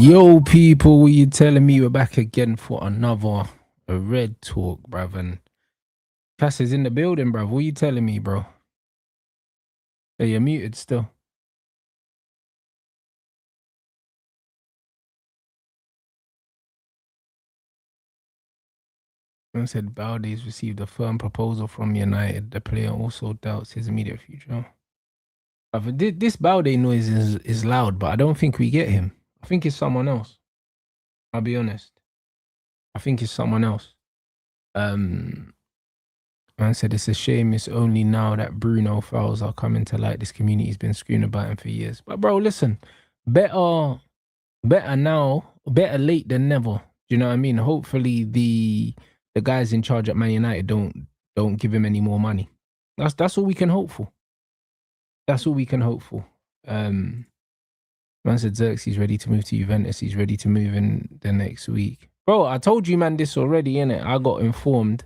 Yo, people, what you telling me? We're back again for another red talk, bruv. And Cass is in the building, bruv. What you telling me, bro? Hey, you're muted still. Man said Balde's received a firm proposal from United. The player also doubts his immediate future. This Balde noise is loud, but I don't think we get him. I think it's someone else. I'll be honest. I think it's someone else. Man said it's a shame it's only now that Bruno fouls are coming to light. This community's been screaming about him for years. But bro, listen, better now, better late than never. Do you know what I mean? Hopefully the guys in charge at Man United don't give him any more money. That's all we can hope for. That's all we can hope for. Man said Xerxes ready to move to Juventus. He's ready to move in the next week. Bro, I told you, man, this already, innit? I got informed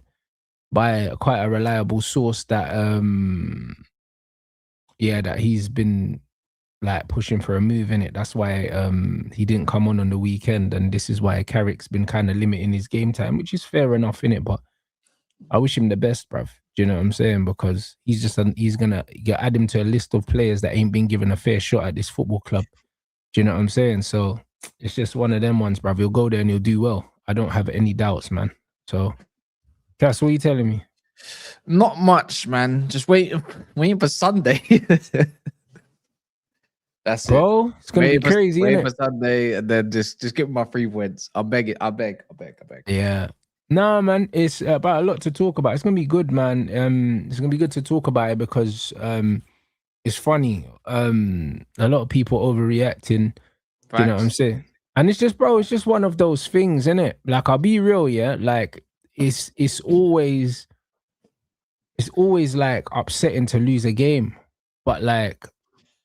by quite a reliable source that that he's been like pushing for a move in it. That's why he didn't come on the weekend, and this is why Carrick's been kind of limiting his game time, which is fair enough in it. But I wish him the best, bruv. Do you know what I'm saying? Because he's gonna add him to a list of players that ain't been given a fair shot at this football club. Do you know what I'm saying? So it's just one of them ones, bruv. He'll go there and he'll do well. I don't have any doubts, man. So Cass, what are you telling me? Not much, man. Just waiting for Sunday. That's bro, it's gonna be crazy, wait innit? for Sunday, and then just give me my 3 wins. I beg. Yeah. Nah, man, it's about a lot to talk about. It's gonna be good, man. It's gonna be good to talk about it because it's funny. A lot of people overreacting. Facts. You know what I'm saying? And it's just, bro, it's just one of those things, innit? Like, I'll be real, yeah. Like, it's always like upsetting to lose a game, but like,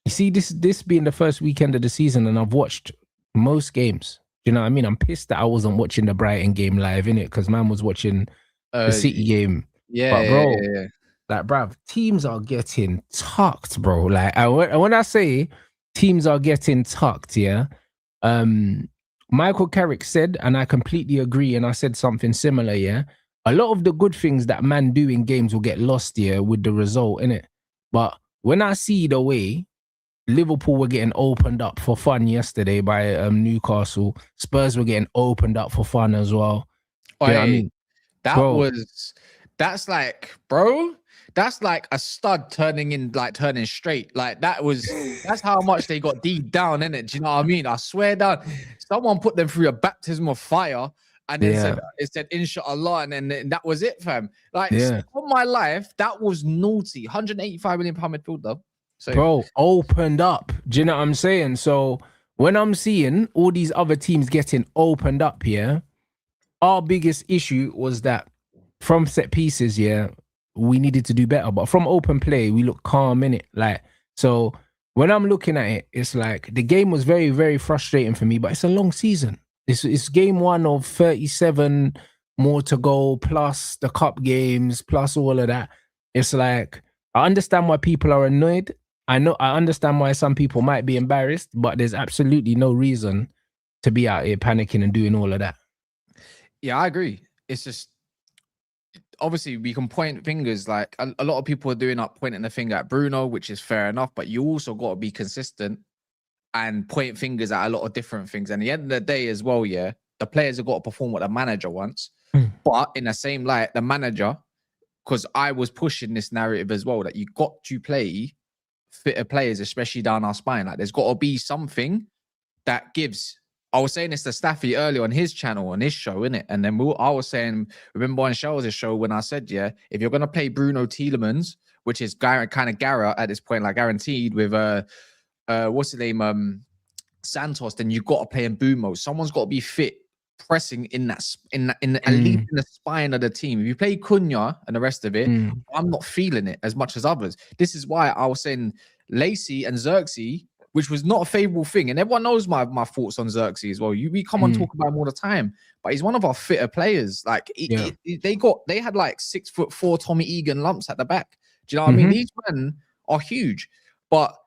you see, this being the first weekend of the season, and I've watched most games. Do you know what I mean? I'm pissed that I wasn't watching the Brighton game live, innit? Because man was watching the City game. Yeah, but bro, yeah. like, bruv, teams are getting tucked, bro. Like, when I say teams are getting tucked, yeah. Michael Carrick said, and I completely agree, and I said something similar, yeah. A lot of the good things that man do in games will get lost here with the result, innit? But when I see the way Liverpool were getting opened up for fun yesterday by Newcastle, Spurs were getting opened up for fun as well. You know what I mean? That's like, bro, that's like a stud turning straight. Like that's how much they got deep down in it. Do you know what I mean? I swear down, someone put them through a baptism of fire. And then it said inshallah, and then that was it, fam. Like, for my life, that was naughty. £185 million midfielder. So, bro, opened up. Do you know what I'm saying? So when I'm seeing all these other teams getting opened up here, our biggest issue was that from set pieces, we needed to do better. But from open play, we look calm in it. Like, so when I'm looking at it, it's like the game was very, very frustrating for me, but it's a long season. It's game 1 of 37 more to go, plus the cup games, plus all of that. It's like, I understand why people are annoyed. I understand why some people might be embarrassed, but there's absolutely no reason to be out here panicking and doing all of that. Yeah, I agree. It's just, obviously we can point fingers, like a lot of people are pointing the finger at Bruno, which is fair enough, but you also got to be consistent and point fingers at a lot of different things. And at the end of the day as well, the players have got to perform what the manager wants. But in the same light, the manager, because I was pushing this narrative as well, that you got to play fitter players, especially down our spine. Like, there's got to be something that gives. I was saying this to Staffy earlier on his channel, on his show, innit? And then I was saying, remember on Charles' show when I said, if you're going to play Bruno Tielemans, which is kind of Gara at this point, like guaranteed with what's his name, Santos, then you've got to play in Mbumo. Someone's got to be fit, pressing in at least in the spine of the team. If you play Cunha and the rest of it, I'm not feeling it as much as others. This is why I was saying Lacey and Xerxes, which was not a favorable thing. And everyone knows my thoughts on Xerxes as well. We come and talk about him all the time, but he's one of our fitter players. Like, they had like 6'4" Tommy Egan lumps at the back. Do you know what I mean? These men are huge, but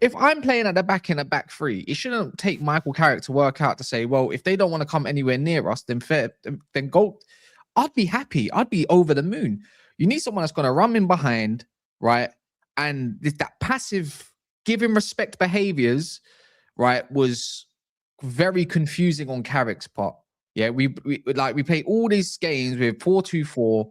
if I'm playing at the back in a back three, it shouldn't take Michael Carrick to work out to say, well, if they don't want to come anywhere near us, then go. I'd be happy. I'd be over the moon. You need someone that's going to run in behind, right? And that passive giving respect behaviors, right, was very confusing on Carrick's part. Yeah, we play all these games with 4-2-4,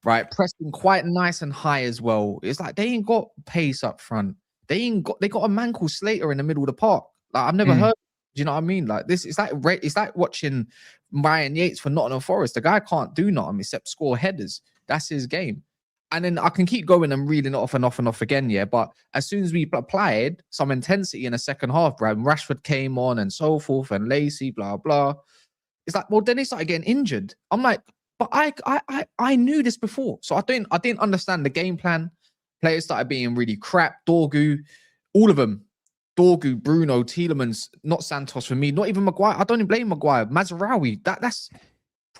right? Pressing quite nice and high as well. It's like they ain't got pace up front. They got a man called Slater in the middle of the park. Like I've never heard. Do you know what I mean? Like this, it's like watching Ryan Yates for Nottingham Forest. The guy can't do nothing except score headers. That's his game. And then I can keep going and reeling it off and off and off again, yeah. But as soon as we applied some intensity in the second half, Brad, Rashford came on and so forth, and Lacey, blah blah. It's like, well, then they started getting injured. I'm like, but I knew this before, so I didn't understand the game plan. Players started being really crap. Dorgu, all of them. Dorgu, Bruno, Tielemans, not Santos for me, not even Maguire. I don't even blame Maguire. Mazraoui, that's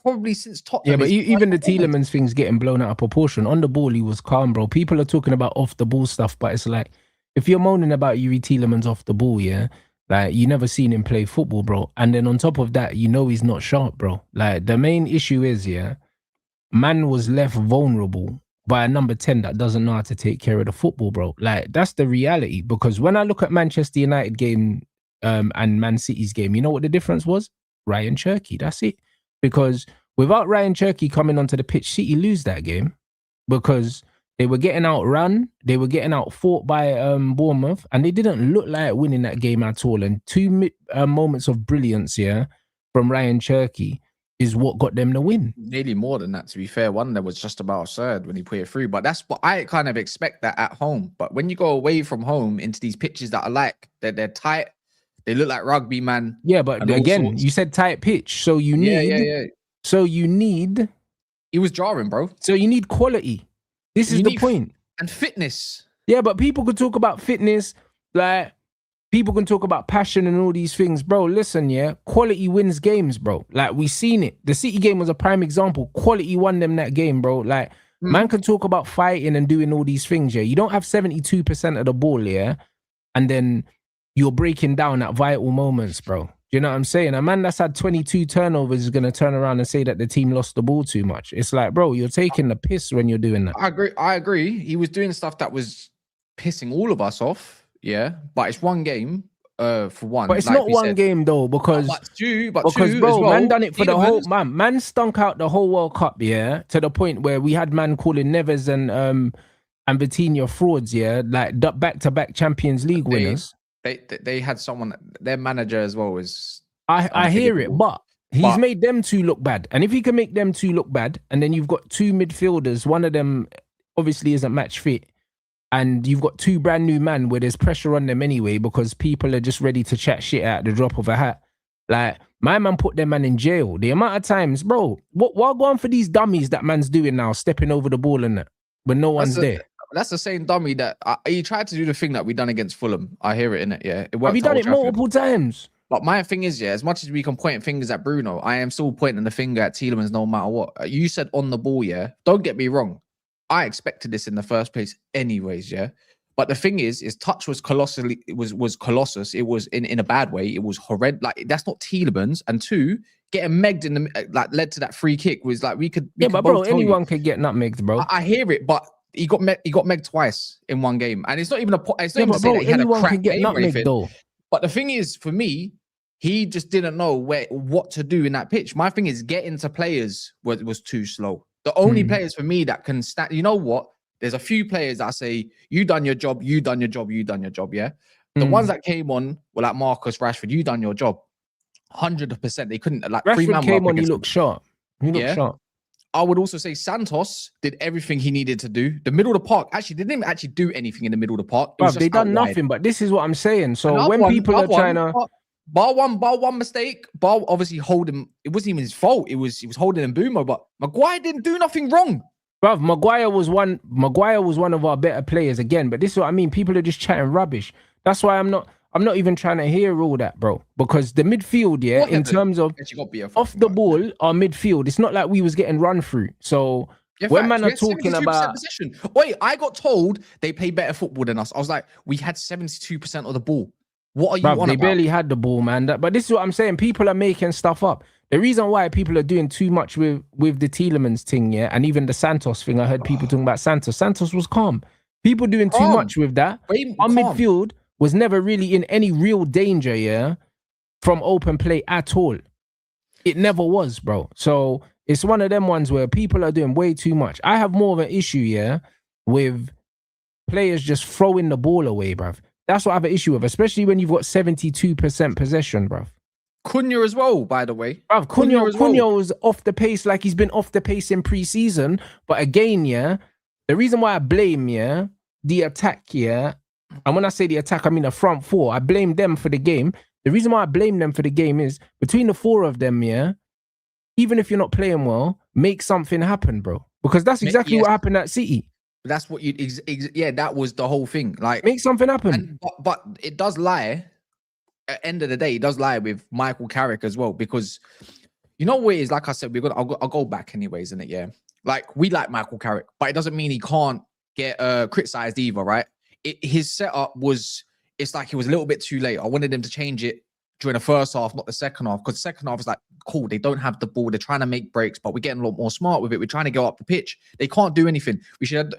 probably since Tottenham. Yeah, but even the Tielemans thing's getting blown out of proportion. On the ball, he was calm, bro. People are talking about off the ball stuff, but it's like, if you're moaning about Yuri Tielemans off the ball, yeah, like you never seen him play football, bro. And then on top of that, you know he's not sharp, bro. Like the main issue is, yeah, man was left vulnerable by a number 10 that doesn't know how to take care of the football, bro. Like that's the reality. Because when I look at Manchester United game and Man City's game, you know what the difference was? Ryan Cherky, that's it. Because without Ryan Cherky coming onto the pitch, City lose that game because they were getting outrun, they were getting out fought by Bournemouth, and they didn't look like winning that game at all. And two moments of brilliance, yeah, from Ryan Cherky is what got them the win. Nearly more than that, to be fair. One that was just about absurd when he put it through. But that's what I kind of expect that at home. But when you go away from home into these pitches that are like, they're tight, they look like rugby, man. Yeah, but again, you said tight pitch. So you need So you need It was jarring, bro. So you need quality. This is the point. And fitness. Yeah, but people could talk about fitness, like people can talk about passion and all these things. Bro, listen, yeah, quality wins games, bro. Like we seen it. The City game was a prime example. Quality won them that game, bro. Like man can talk about fighting and doing all these things, yeah. You don't have 72% of the ball, yeah, and then you're breaking down at vital moments, bro. You know what I'm saying? A man that's had 22 turnovers is going to turn around and say that the team lost the ball too much. It's like, bro, you're taking the piss when you're doing that. I agree. He was doing stuff that was pissing all of us off. Yeah. But it's one game for one. But it's like not one game though, because, two, bro, well, man done it for the whole, man stunk out the whole World Cup, yeah, to the point where we had man calling Neves and Vitinha frauds, yeah, like back-to-back Champions League winners. They had someone, their manager as well was. I hear it, but he's made them two look bad. And if he can make them two look bad, and then you've got two midfielders, one of them obviously isn't match fit, and you've got two brand new men where there's pressure on them anyway because people are just ready to chat shit at the drop of a hat. Like, my man put them man in jail. The amount of times, bro, what go on for these dummies that man's doing now, stepping over the ball and that, when no one's there? That's the same dummy that he tried to do the thing that we done against Fulham. I hear it in it, yeah. It worked. Have you done it multiple times? But my thing is, yeah, as much as we can point fingers at Bruno, I am still pointing the finger at Tielemans no matter what. You said on the ball, yeah. Don't get me wrong. I expected this in the first place anyways, yeah. But the thing is touch was colossally, it was colossus. It was in a bad way. It was horrendous. Like, that's not Tielemans. And two, getting megged in the, like, led to that free kick was like, we could but bro, anyone could get nutmegged, bro. I hear it, but he got megged twice in one game, and it's not even it's not even to say that he had a crap game or anything. Though. But the thing is, for me, he just didn't know what to do in that pitch. My thing is, getting to players was too slow. The only players for me that can stand, you know what? There's a few players that say, "You done your job, you done your job, you done your job." Yeah, the ones that came on were like Marcus Rashford. You done your job, 100%. They couldn't like. Rashford came on. He looked sharp. He looked sharp. I would also say Santos did everything he needed to do. The middle of the park, actually, they didn't actually do anything in the middle of the park. But they done nothing, but this is what I'm saying. So when people are trying to... Bar one mistake, Bar obviously holding... It wasn't even his fault. He was holding Mbeumo, but Maguire didn't do nothing wrong. Bruv, Maguire was one of our better players again, but this is what I mean. People are just chatting rubbish. That's why I'm not even trying to hear all that, bro. Because the midfield, yeah, in terms of off the ball, our midfield, it's not like we was getting run through. So Yeah, When facts. man We are had talking 72% about, possession. Wait, I got told they play better football than us. I was like, we had 72% of the ball. What are you bruv, on they about? barely had the ball, man. But this is what I'm saying. People are making stuff up. The reason why people are doing too much with the Tielemans thing, yeah, and even the Santos thing. I heard people talking about Santos. Santos was calm. People doing too Calm. much with that. Way Our calm. midfield was never really in any real danger, yeah, from open play at all. It never was, bro. So it's one of them ones where people are doing way too much. I have more of an issue, yeah, with players just throwing the ball away, bruv. That's what I have an issue with, especially when you've got 72% possession, bruv. Cunha as well, by the way. Bruv, Cunha was off the pace like he's been off the pace in pre-season. But again, yeah, the reason why I blame, yeah, the attack, yeah, and when I say the attack, I mean the front four. I blame them for the game. The reason why I blame them for the game is between the four of them, yeah, even if you're not playing well, make something happen, bro. Because that's exactly what happened at City. That's what you, yeah, that was the whole thing. Like, make something happen. And, but it does lie. At the end of the day, it does lie with Michael Carrick as well, because you know what it is. Like I said, I'll go back anyways, isn't it? Yeah, like we like Michael Carrick, but it doesn't mean he can't get criticized either, right? His setup was, it's like he was a little bit too late. I wanted him to change it during the first half, not the second half, because the second half is like, cool, they don't have the ball, they're trying to make breaks, but we're getting a lot more smart with it. We're trying to go up the pitch. They can't do anything. We should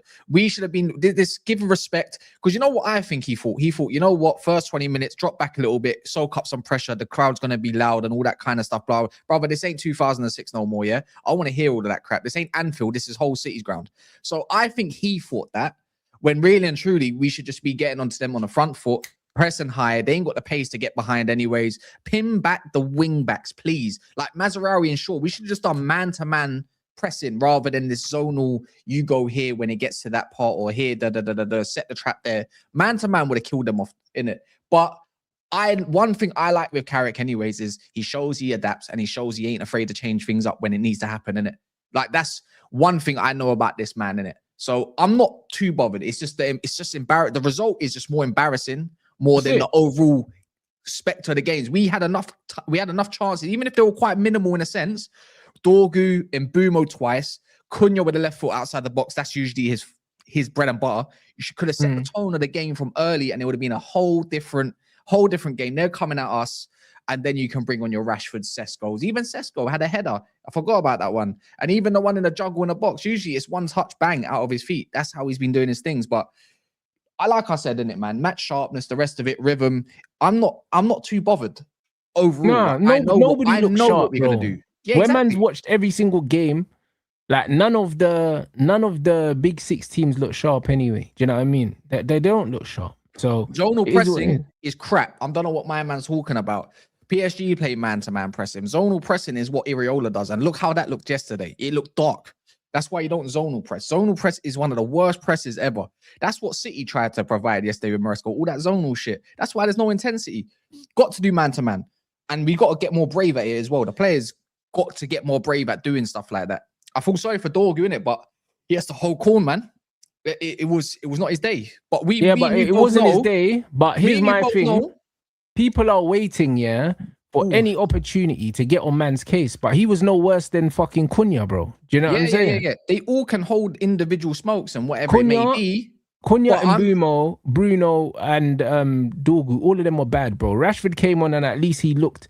have been this, given respect, because you know what I think he thought? He thought, you know what, first 20 minutes, drop back a little bit, soak up some pressure, the crowd's going to be loud and all that kind of stuff, blah, blah. Brother, this ain't 2006 no more, yeah? I want to hear all of that crap. This ain't Anfield, this is whole City's ground. So I think he thought that, when really and truly, we should just be getting onto them on the front foot, pressing high. They ain't got the pace to get behind anyways. Pin back the wing backs, please. Like Mazraoui and Shaw, we should have just done man-to-man pressing rather than this zonal, you go here when it gets to that part, or here, set the trap there. Man-to-man would have killed them off, innit? But one thing I like with Carrick anyways is he shows he adapts, and he shows he ain't afraid to change things up when it needs to happen, innit? Like, that's one thing I know about this man, innit? So I'm not too bothered. It's just embarrassing. The result is just more embarrassing more than the overall spectre of the games. We had enough chances, even if they were quite minimal in a sense. Dorgu and Mbumo twice, Cunha with the left foot outside the box. That's usually his bread and butter. You could have set the tone of the game from early, and it would have been a whole different game. They're coming at us, and then you can bring on your Rashford, Sesco's. Even Sesco had a header. I forgot about that one. And even the one in the juggle in the box. Usually it's one touch, bang, out of his feet. That's how he's been doing his things. But like I said, innit, man, match sharpness, the rest of it, rhythm. I'm not too bothered overall. Nah, nobody looks sharp, what we're gonna do. Yeah, when exactly. man's watched every single game, like none of the big six teams look sharp anyway. Do you know what I mean? They don't look sharp. So zonal pressing is crap. I don't know what my man's talking about. PSG play man-to-man pressing. Zonal pressing is what Iriola does, and look how that looked yesterday. It looked dark. That's why you don't zonal press. Zonal press is one of the worst presses ever. That's what City tried to provide yesterday with Maresco. All that zonal shit. That's why there's no intensity. Got to do man-to-man. And we got to get more brave at it as well. The players got to get more brave at doing stuff like that. I feel sorry for Dorgu, innit? But he has to hold corn, man. It was not his day. But it wasn't his day. But here's my thing. People are waiting, yeah, for any opportunity to get on man's case, but he was no worse than fucking Cunha, bro. Do you know what I'm saying? Yeah. They all can hold individual smokes and whatever it may be. Cunha and Bruno and Dorgu, all of them were bad, bro. Rashford came on and at least he looked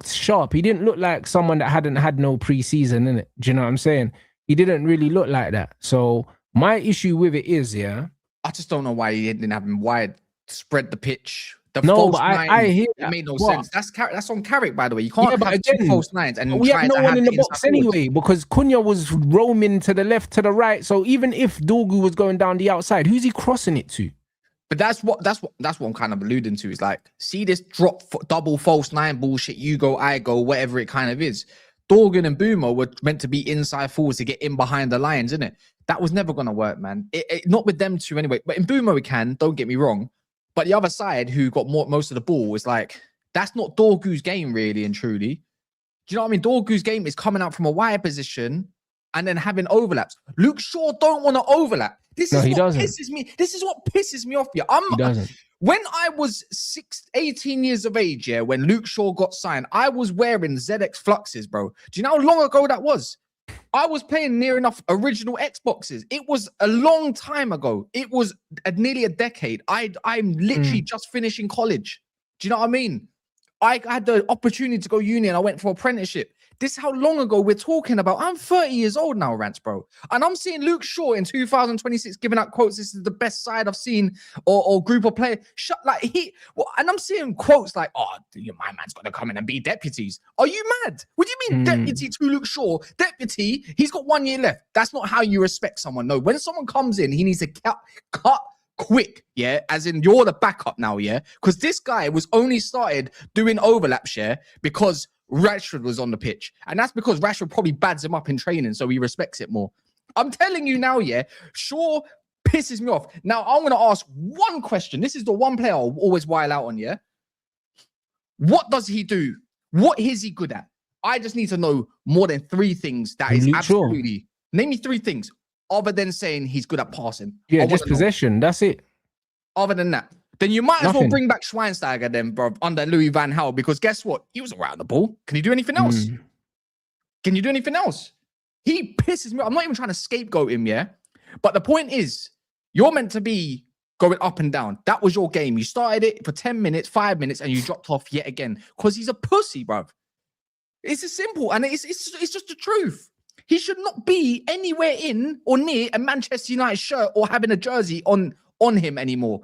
sharp. He didn't look like someone that hadn't had no preseason, innit? Do you know what I'm saying? He didn't really look like that. So my issue with it is, yeah, I just don't know why he didn't have him wide, spread the pitch. I hear it made no sense. That's on Carrick, by the way. You can't have two false nines and we have no one in the box anyway, because Cunha was roaming to the left, to the right. So even if Dorgu was going down the outside, who's he crossing it to? But that's what I'm kind of alluding to. Is like, see this double false nine bullshit. You go, I go, whatever it kind of is. Dorgan and Boomer were meant to be inside forwards to get in behind the lines, isn't it? That was never going to work, man. Not with them two anyway. But in Boomer we can. Don't get me wrong. But the other side, who got most of the ball, was like, that's not Dorgu's game, really and truly. Do you know what I mean? Dorgu's game is coming out from a wide position and then having overlaps. Luke Shaw don't want to overlap. This is what pisses me off here. He doesn't. When I was 18 years of age, yeah, when Luke Shaw got signed, I was wearing ZX Fluxes, bro. Do you know how long ago that was? I was playing near enough original Xboxes. It was a long time ago. It was nearly a decade. I'm literally just finishing college. Do you know what I mean? I had the opportunity to go uni and I went for apprenticeship. This is how long ago we're talking about. I'm 30 years old now, Rants, bro. And I'm seeing Luke Shaw in 2026 giving out quotes. This is the best side I've seen or group of players. And I'm seeing quotes like, oh, my man's got to come in and be deputies. Are you mad? What do you mean deputy to Luke Shaw? Deputy, he's got 1 year left. That's not how you respect someone. No, when someone comes in, he needs to cut quick, yeah, as in you're the backup now, yeah, because this guy was only started doing overlaps, yeah, because Rashford was on the pitch, and that's because Rashford probably bads him up in training, so he respects it more. I'm telling you now, yeah, Shaw pisses me off. Now I'm gonna ask one question. This is the one player I'll always while out on, yeah. What does he do? What is he good at? I just need to know more than 3 things. That is absolutely. Name me 3 things other than saying he's good at passing. Yeah, just possession. That's it. Other than that, then you might as well bring back Schweinsteiger then, bro, under Louis van Gaal, because guess what? He was around the ball. Can he do anything else? Can you do anything else? He pisses me off. I'm not even trying to scapegoat him, yeah? But the point is, you're meant to be going up and down. That was your game. You started it for 10 minutes, 5 minutes, and you dropped off yet again because he's a pussy, bro. It's as simple, and it's just the truth. He should not be anywhere in or near a Manchester United shirt or having a jersey on him anymore,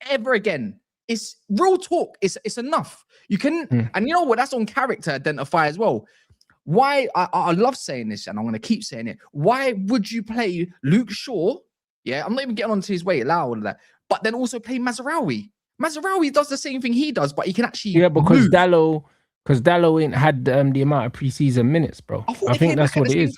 ever again. It's real talk. It's enough. You can, and you know what? That's on character identify as well. Why? I love saying this, and I'm going to keep saying it. Why would you play Luke Shaw? Yeah, I'm not even getting onto his weight, allow all of that. But then also play Mazraoui. Mazraoui does the same thing he does, but he can actually because Dallo ain't had the amount of preseason minutes, bro. I think that's what it is.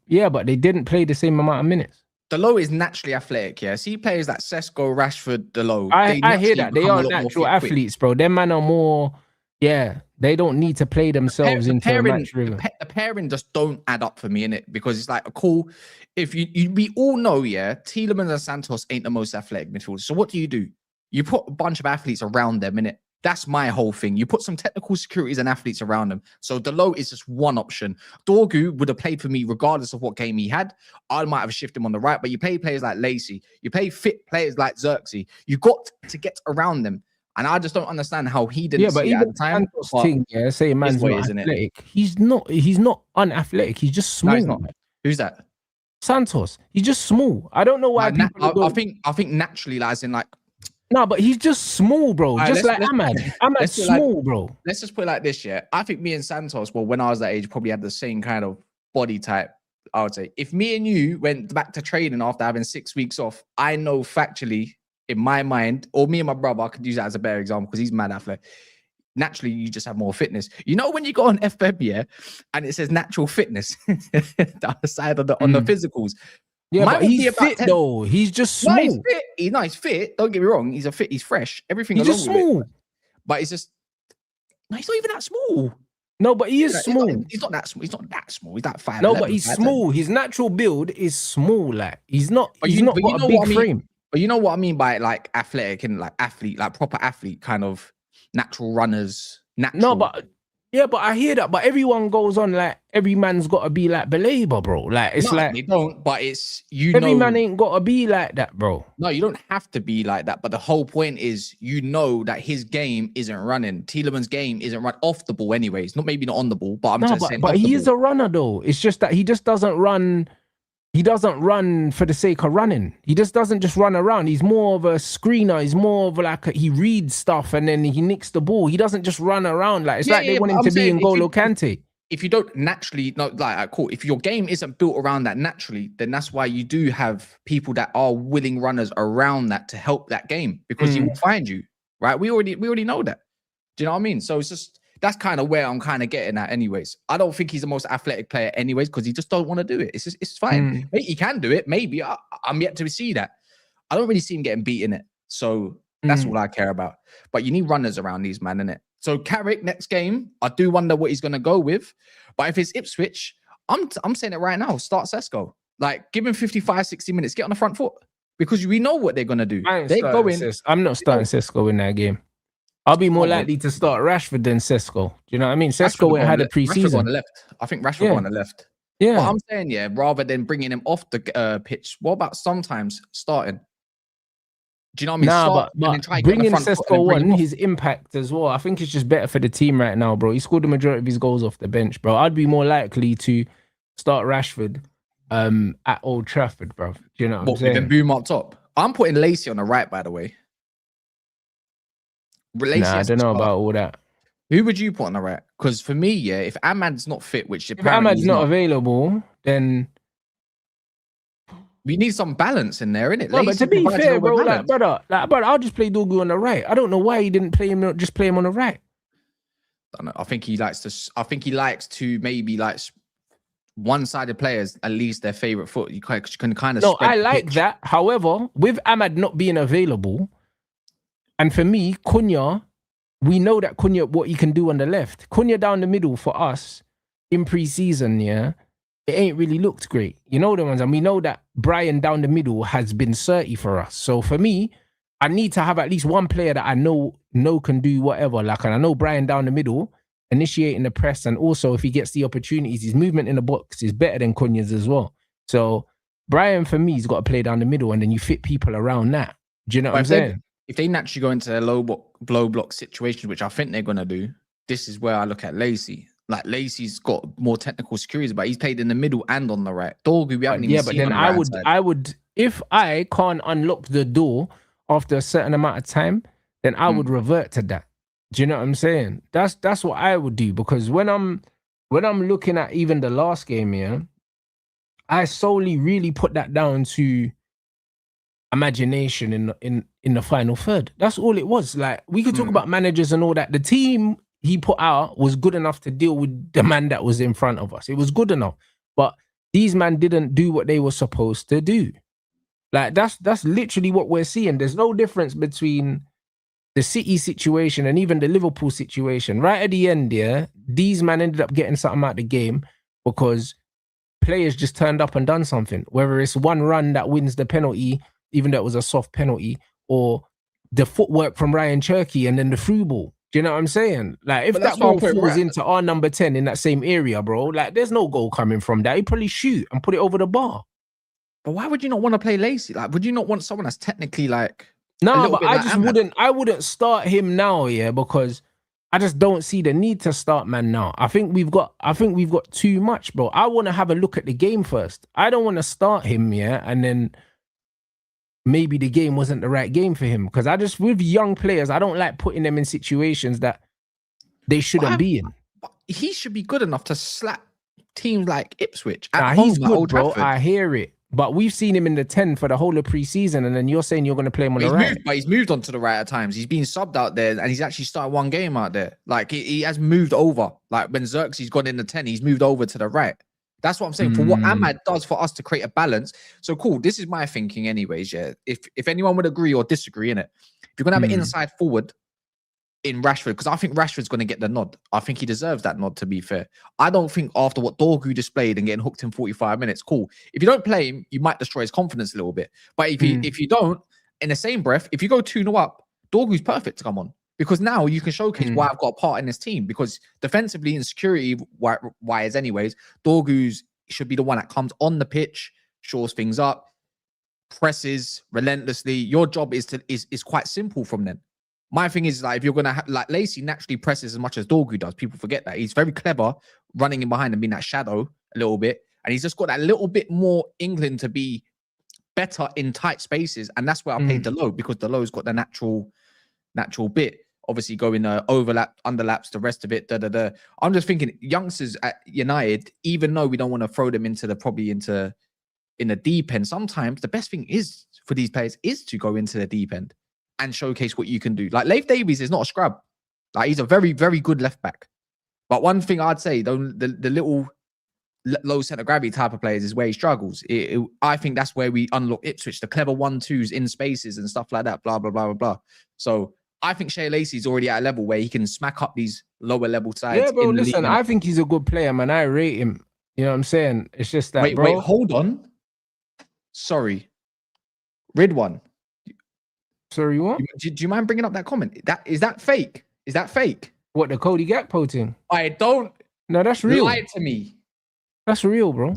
Yeah, but they didn't play the same amount of minutes. Dalot is naturally athletic, yeah. See players like Sesko, Rashford, Dalot. I hear that. They are natural athletes, bro. Them man are more, yeah, they don't need to play themselves into a match rhythm. The pairing just don't add up for me, innit? Because it's like a cool, if we all know, yeah, Tielemans and Santos ain't the most athletic midfielders. So what do? You put a bunch of athletes around them, innit? That's my whole thing. You put some technical securities and athletes around them. So Dalot is just one option. Dorgu would have played for me regardless of what game he had. I might have shifted him on the right, but you play players like Lacey. You play fit players like Xerxes. You got to get around them. And I just don't understand how he didn't see it at the time. Say a man's not athletic. He's not unathletic. He's just small. No, he's not. Who's that? Santos. He's just small. I don't know why I think naturally, as in like, no, but he's just small, bro. Right, just like Ahmad. Ahmad's small, bro. Let's just put it like this, yeah. I think me and Santos, well, when I was that age, probably had the same kind of body type, I would say. If me and you went back to training after having 6 weeks off, I know factually, in my mind, or me and my brother, I could use that as a better example because he's mad athletic. Naturally, you just have more fitness. You know, when you go on FBEB, yeah, and it says natural fitness the other side of on the physicals. Yeah, but he's fit though. He's just small. No, he's fit. Don't get me wrong. He's fresh. Everything. He's just small. But he's just. No, he's not even that small. No, but he is small. He's not that small. He's not that small. He's that 5'11". No, but he's small. His natural build is small. Like he's not. He's not got a big frame. But you know what I mean by like athletic and like athlete, like proper athlete, kind of natural runners. Natural. No, but. Yeah, but I hear that. But everyone goes on like every man's got to be like Belabor, bro. Like it's like they don't. But it's every man ain't got to be like that, bro. No, you don't have to be like that. But the whole point is, you know that his game isn't running. Tielemans' game isn't run off the ball, anyways. Not on the ball, but I'm just saying. But he is a runner, though. It's just that he just doesn't run. He doesn't run for the sake of running. He just doesn't just run around. He's more of a screener. He's more of like he reads stuff and then he nicks the ball. He doesn't just run around like it's like they want him to be N'Golo Kante. If you don't naturally, not like cool. If your game isn't built around that naturally, then that's why you do have people that are willing runners around that to help that game because he will find you, right? We already know that. Do you know what I mean? So it's just. That's kind of where I'm kind of getting at anyways. I don't think he's the most athletic player anyways because he just don't want to do it. It's fine. He can do it. Maybe. I'm yet to see that. I don't really see him getting beat in it. So that's all I care about. But you need runners around these, man, innit? So Carrick, next game, I do wonder what he's going to go with. But if it's Ipswich, I'm saying it right now. Start Sesko. Like, give him 55, 60 minutes. Get on the front foot. Because we know what they're going to do. I'm not starting Sesko in that game. I'll be more likely to start Rashford than Sesko. Do you know what I mean? Sesko ain't had a preseason. On the left. I think Rashford on the left. But Yeah. I'm saying, yeah, rather than bringing him off the pitch, what about sometimes starting? Do you know what I mean? Nah, Start but and but then try and get on the bringing front foot and then Sesko bring him on, off. his impact as well. I think it's just better for the team right now, bro. He scored the majority of his goals off the bench, bro. I'd be more likely to start Rashford at Old Trafford, bro. Do you know what I'm What, with saying? Boom up top? I'm putting Lacey on the right, by the way. Lacey Nah, I has to don't know start. about all that. Who would you put on the right? Because for me, yeah, if Ahmad's not fit, which If apparently Ahmad's he's not not, available, then we need some balance in there, innit? no. But to Lacey be provides a fair, little bit bro, of balance. brother, I'll just play Dogu on the right. I don't know why he didn't play him. Just play him on the right. I don't know. I think he likes to. I think he likes to maybe like one-sided players at least their favorite foot. You can kind of No, spread I the like pitch. that. However, with Ahmad not being available, and for me, Cunha, we know that Cunha, what he can do on the left. Cunha down the middle for us in pre-season, yeah, it ain't really looked great. You know the ones, and we know that Brian down the middle has been 30 for us. So for me, I need to have at least one player that I know can do whatever. Like, and I know Brian down the middle, initiating the press, and also if he gets the opportunities, his movement in the box is better than Cunha's as well. So Brian, for me, he's got to play down the middle, and then you fit people around that. Do you know what I'm saying? If they naturally go into a low block situation, which I think they're gonna do, this is where I look at Lacey. Like Lacey's got more technical securities, but he's played in the middle and on the right. Dorgu, we haven't even seen then on the right side. I would, if I can't unlock the door after a certain amount of time, then I would revert to that. Do you know what I'm saying? That's what I would do, because when I'm looking at even the last game here, I solely really put that down to imagination in the final third. That's all it was. Like, we could talk about managers and all that. The team he put out was good enough to deal with the man that was in front of us. It was good enough. But these men didn't do what they were supposed to do. Like, that's literally what we're seeing. There's no difference between the City situation and even the Liverpool situation. Right at the end, yeah, these men ended up getting something out of the game because players just turned up and done something. Whether it's one run that wins the penalty, even though it was a soft penalty, or the footwork from Ryan Cherky and then the through ball. Do you know what I'm saying? Like, if that ball falls into our number 10 in that same area, bro, like, there's no goal coming from that. He'd probably shoot and put it over the bar. But why would you not want to play Lacey? Like, would you not want someone that's technically like no? But I just wouldn't. I wouldn't start him now, yeah, because I just don't see the need to start man now. I think we've got too much, bro. I want to have a look at the game first. I don't want to start him, yeah, and then maybe the game wasn't the right game for him, because I just, with young players, I don't like putting them in situations that they shouldn't be in. He should be good enough to slap teams like Ipswich. He's good, bro. I hear it. But we've seen him in the 10 for the whole of pre-season, and then you're saying you're going to play him on the right. But he's moved on to the right at times. He's been subbed out there, and he's actually started one game out there. Like, he has moved over. Like, when Xerxes gone in the 10, he's moved over to the right. That's what I'm saying. For what Ahmad does for us to create a balance. So, cool. This is my thinking anyways, yeah. If anyone would agree or disagree in it, if you're going to have an inside forward in Rashford, because I think Rashford's going to get the nod. I think he deserves that nod, to be fair. I don't think after what Dorgu displayed and getting hooked in 45 minutes, cool. If you don't play him, you might destroy his confidence a little bit. But if you don't, in the same breath, if you go 2-0 up, Dorgu's perfect to come on. Because now you can showcase why I've got a part in this team. Because defensively and security wise anyways, Dorgu's should be the one that comes on the pitch, shores things up, presses relentlessly. Your job is quite simple from then. My thing is, like, if you're gonna have, like, Lacey naturally presses as much as Dorgu does. People forget that he's very clever running in behind and being that shadow a little bit, and he's just got that little bit more England to be better in tight spaces, and that's where I played Delo, because Delo's got the natural bit. Obviously, going overlap, underlaps, the rest of it. I'm just thinking youngsters at United, even though we don't want to throw them into in the deep end. Sometimes the best thing is for these players is to go into the deep end and showcase what you can do. Like, Leif Davies is not a scrub. Like, he's a very, very good left back. But one thing I'd say, the little low center gravity type of players is where he struggles. I think that's where we unlock Ipswich, the clever 1-2s in spaces and stuff like that, blah, blah, blah, blah, blah. So I think Shea Lacey's already at a level where he can smack up these lower level sides. Yeah, bro, listen, I think he's a good player, man. I rate him. You know what I'm saying? It's just that, Wait, hold on. Sorry. Ridwan. Sorry, what? Do you mind bringing up that comment? Is that fake? Is that fake? What, the Cody Gakpo thing? I don't. No, that's real. Lie to me. That's real, bro.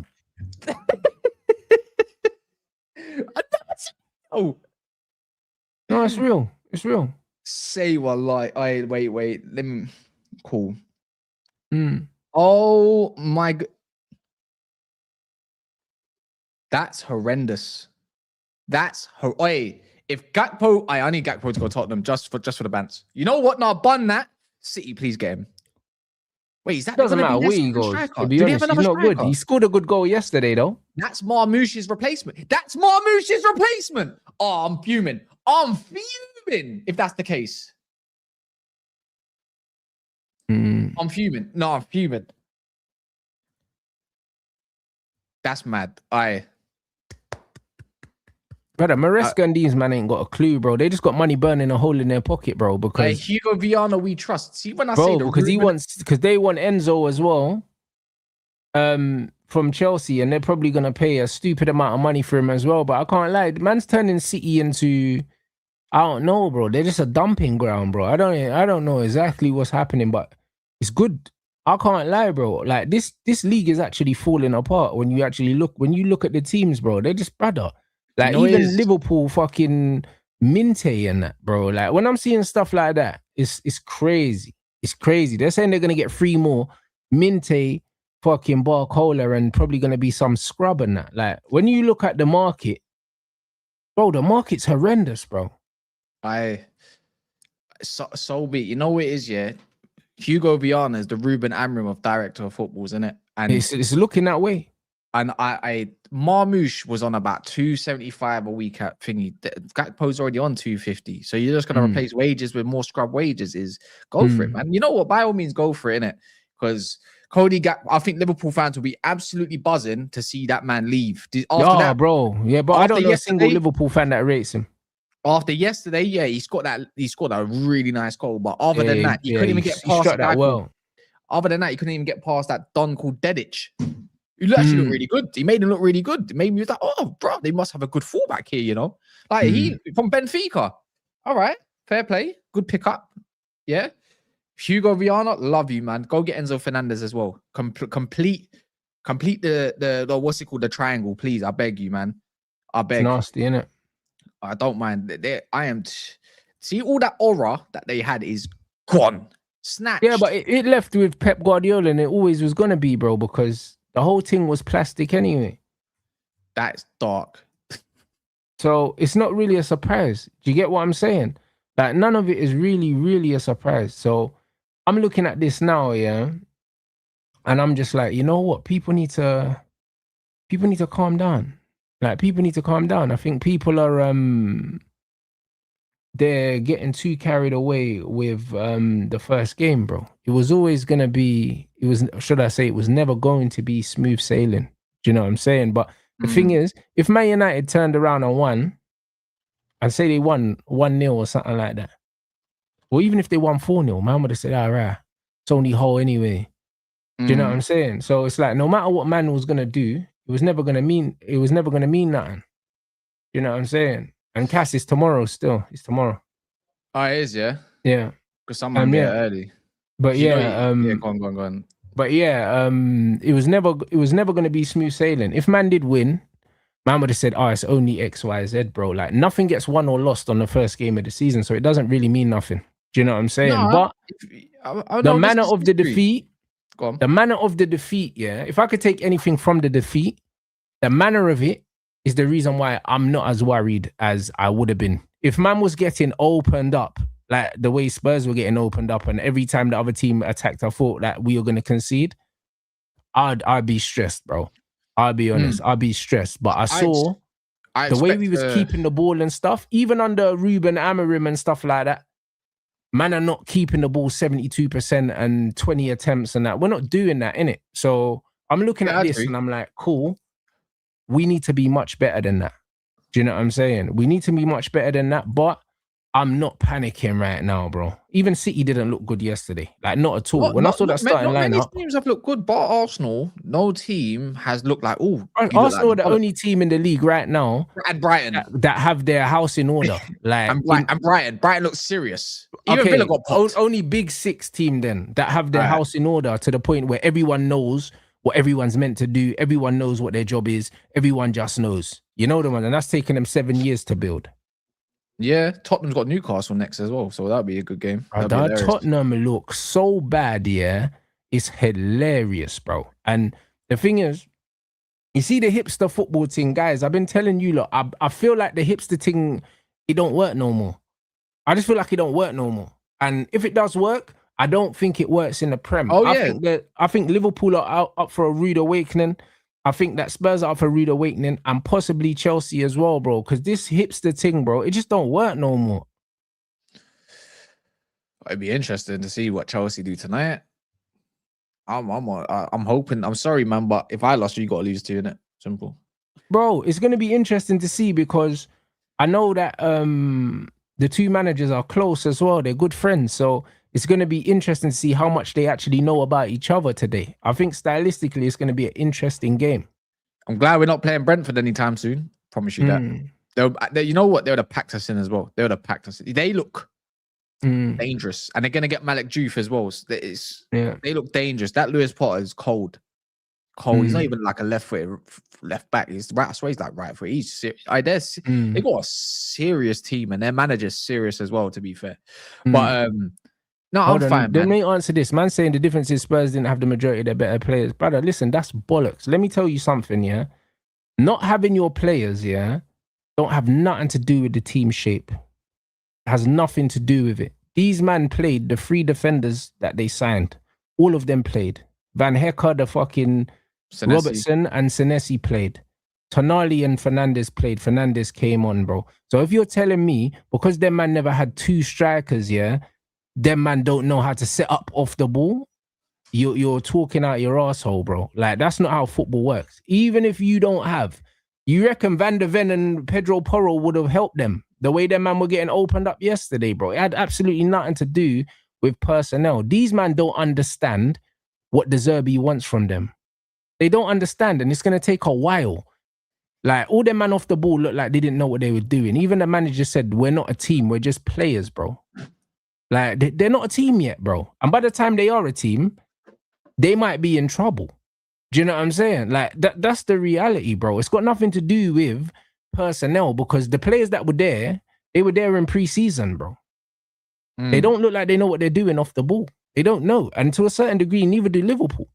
Oh, No, it's real. It's real. say wallahi. I wait. Let me. Cool. Mm. Oh my god. That's horrendous. Oi, if Gakpo, I need Gakpo to go to Tottenham just for the bants. You know what? Now bun that. City, please get him. Wait, is that Doesn't going to matter be their where he second goes. To striker? be Do they have honest, he's another not good. striker? He scored a good goal yesterday, though. That's Marmoush's replacement. That's Marmoush's replacement. Oh, I'm fuming. If that's the case. I'm fuming. No, I'm fuming. That's mad. Brother, Maresca and these man ain't got a clue, bro. They just got money burning a hole in their pocket, bro. Because Hugo Viana, we trust. See, when I bro, say because they want Enzo as well. From Chelsea, and they're probably gonna pay a stupid amount of money for him as well. But I can't lie, the man's turning City into, I don't know, bro. They're just a dumping ground, bro. I don't know exactly what's happening, but it's good. I can't lie, bro. Like this league is actually falling apart when you look at the teams, bro. They're just brother. Like even Liverpool, fucking Minte and that, bro. Like when I'm seeing stuff like that, it's crazy. It's crazy. They're saying they're gonna get 3 more. Minte, fucking Barcola, and probably gonna be some scrub and that. Like when you look at the market, bro, the market's horrendous, bro. So be. You know what it is, yeah. Hugo Viana is the Ruben Amorim of director of footballs, isn't it? And it's looking that way. And Marmoush was on about 275 a week at thingy. Gakpo's already on 250. So you're just gonna replace wages with more scrub wages. Go for it, man. You know what? By all means, go for it, innit? Because Cody Gakpo, I think Liverpool fans will be absolutely buzzing to see that man leave. Bro. Yeah, but I don't know a single Liverpool fan that rates him. After yesterday, yeah, he scored a really nice goal. But other than that, he couldn't even get past that well. Other than that, he couldn't even get past that Don called Dedic. He actually looked really good. He made him look really good. It made me like, oh, bro, they must have a good fullback here, you know? Like he from Benfica. All right, fair play, good pickup. Yeah. Hugo Viana, love you, man. Go get Enzo Fernandez as well. Complete the what's it called? The triangle, please. I beg you, man. I beg. It's nasty, innit? I don't mind. See, all that aura that they had is gone. Snatched. Yeah, but it left with Pep Guardiola, and it always was gonna be, bro, because the whole thing was plastic anyway. That's dark. So it's not really a surprise. Do you get what I'm saying? Like none of it is really, really a surprise. So I'm looking at this now, yeah, and I'm just like, you know what? People need to calm down. Like people need to calm down. I think people are they're getting too carried away with the first game, bro. It was always gonna be, it was never going to be smooth sailing. Do you know what I'm saying? But the thing is, if Man United turned around and won, and say they won 1-0 or something like that, or even if they won 4-0, man would have said, all right, it's only Hull anyway. Do you know what I'm saying? So it's like, no matter what Man was gonna do, it was never gonna mean nothing. You know what I'm saying? And Cass is tomorrow still. It's tomorrow. Oh, it is, yeah? Yeah. Because someone get early. But yeah, go on. But yeah, it was never going to be smooth sailing. If Man did win, Man would have said, oh, it's only X, Y, Z, bro. Like nothing gets won or lost on the first game of the season, so it doesn't really mean nothing. Do you know what I'm saying? No, but the manner of the defeat, yeah, if I could take anything from the defeat, the manner of it is the reason why I'm not as worried as I would have been. If Man was getting opened up, like the way Spurs were getting opened up, and every time the other team attacked, I thought that we were going to concede, I'd be stressed, bro. I'll be honest, I'd be stressed. But I saw the way we was keeping the ball and stuff, even under Ruben Amorim and stuff like that, Man are not keeping the ball 72% and 20 attempts and that. We're not doing that, innit? So I'm looking at this and I'm like, cool. We need to be much better than that. Do you know what I'm saying? We need to be much better than that, but I'm not panicking right now, bro. Even City didn't look good yesterday. Like, not at all. When I saw that starting lineup... Many teams have looked good, but Arsenal, no team has looked like, Arsenal are the only team in the league right now... And Brighton. That have their house in order. Like and Brighton. Brighton looks serious. Even Villa got popped. Only Big Six team then that have their house in order to the point where everyone knows what everyone's meant to do. Everyone knows what their job is. Everyone just knows. You know the one, and that's taken them 7 years to build. Yeah, Tottenham's got Newcastle next as well, so that'll be a good game. That'll be hilarious. Tottenham look so bad, yeah. It's hilarious, bro. And the thing is, you see the hipster football thing, guys. I've been telling you, look, I feel like the hipster thing, it don't work no more. I just feel like it don't work no more. And if it does work, I don't think it works in the Prem. Oh, yeah. I think Liverpool are up for a rude awakening. I think that Spurs are up for a rude awakening, and possibly Chelsea as well, bro. Because this hipster thing, bro, it just don't work no more. It'd be interesting to see what Chelsea do tonight. I'm hoping. I'm sorry, man, but if I lost, you got to lose too, innit? Simple. Bro, it's going to be interesting to see, because I know that the two managers are close as well. They're good friends. So it's going to be interesting to see how much they actually know about each other today. I think stylistically, it's going to be an interesting game. I'm glad we're not playing Brentford anytime soon. Promise you that. You know what? They would have packed us in as well. They would have packed us in. They look dangerous. And they're going to get Malik Diouf as well. So they look dangerous. That Lewis Potter is cold. He's not even like a left back. He's right. I swear he's like right foot. They got a serious team, and their manager's serious as well, to be fair. But no, I'm fine, man. Let me answer this. Man saying the difference is Spurs didn't have the majority of their better players. Brother, listen, that's bollocks. Let me tell you something, yeah? Not having your players, yeah, don't have nothing to do with the team shape. It has nothing to do with it. These men played, the 3 defenders that they signed. All of them played. Van Hecker, the fucking Senesi. Robertson and Senesi played. Tonali and Fernandes played. Fernandes came on, bro. So if you're telling me, because them man never had 2 strikers, yeah, them man don't know how to set up off the ball, you're talking out your asshole, bro. Like, that's not how football works. Even if you don't have, you reckon Van der Ven and Pedro Porro would have helped them the way them man were getting opened up yesterday, bro. It had absolutely nothing to do with personnel. These man don't understand what De Zerbi wants from them. They don't understand, and it's going to take a while. Like, all them man off the ball looked like they didn't know what they were doing. Even the manager said, we're not a team, we're just players, bro. Like, they're not a team yet, bro. And by the time they are a team, they might be in trouble. Do you know what I'm saying? Like, that's the reality, bro. It's got nothing to do with personnel, because the players that were there, they were there in pre-season, bro. They don't look like they know what they're doing off the ball. They don't know. And to a certain degree, neither do Liverpool.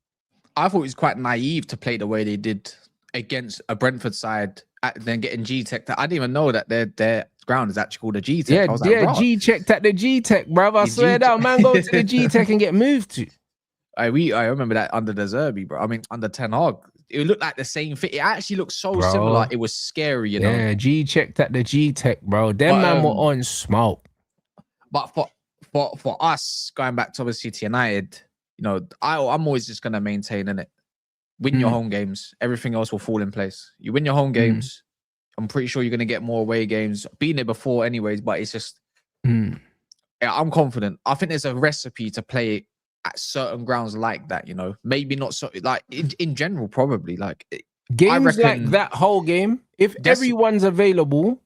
I thought it was quite naive to play the way they did against a Brentford side, then getting G-Tech. I didn't even know that their ground is actually called a G-Tech. G-checked at the G-Tech, bro. I swear down, man, go to the G-Tech and get moved to. I remember that under the Zerbi, bro. I mean, under Ten Hag. It looked like the same fit. It actually looked so similar. It was scary, you know? Yeah, G-checked at the G-Tech, bro. Them man were on smoke. But for us, going back to obviously to United, you know, I'm always just going to maintain in it. Win your home games. Everything else will fall in place. You win your home games. I'm pretty sure you're going to get more away games. Been there before anyways, but it's just... Yeah, I'm confident. I think there's a recipe to play at certain grounds like that, you know? Maybe not so... Like, in general, probably. Like, games like that whole game, if everyone's available...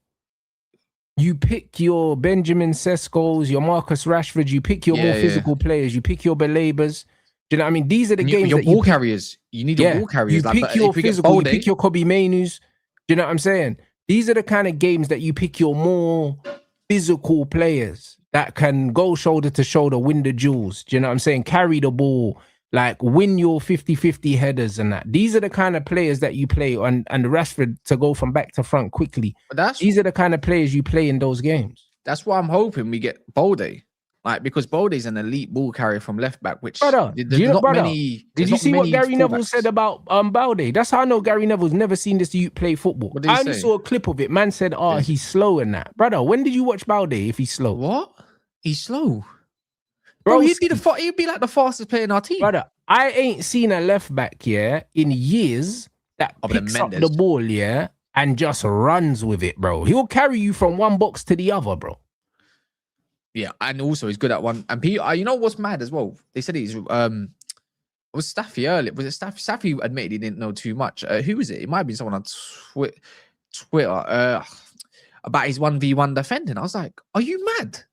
You pick your Benjamin Sesko's, your Marcus Rashford, you pick your more physical players, you pick your Belabers. Do you know what I mean? These are the games your ball carriers. You need your ball carriers. You pick your physical, you pick your Kobe Mainus. Do you know what I'm saying? These are the kind of games that you pick your more physical players that can go shoulder to shoulder, win the duels. Do you know what I'm saying? Carry the ball, like win your 50-50 headers and that. These are the kind of players that you play on, and Rashford to go from back to front quickly. These are the kind of players you play in those games. That's why I'm hoping we get Balde. Like, because Balde's an elite ball carrier from left back, which did you see what Gary Neville said about Balde? That's how I know Gary Neville's never seen this youth play football. I only saw a clip of it. Man said, he's slow in that. Brother, when did you watch Balde if he's slow? What? He's slow? Bro, he'd be like the fastest player in our team. Brother, I ain't seen a left back in years that picks up the ball and just runs with it, bro. He'll carry you from one box to the other, bro. Yeah, and also he's good at one. And Peter, you know what's mad as well? They said he's was Staffy earlier. Was it Staffy? Staffy admitted he didn't know too much. Who was it? It might have been someone on Twitter about his 1v1 defending. I was like, are you mad?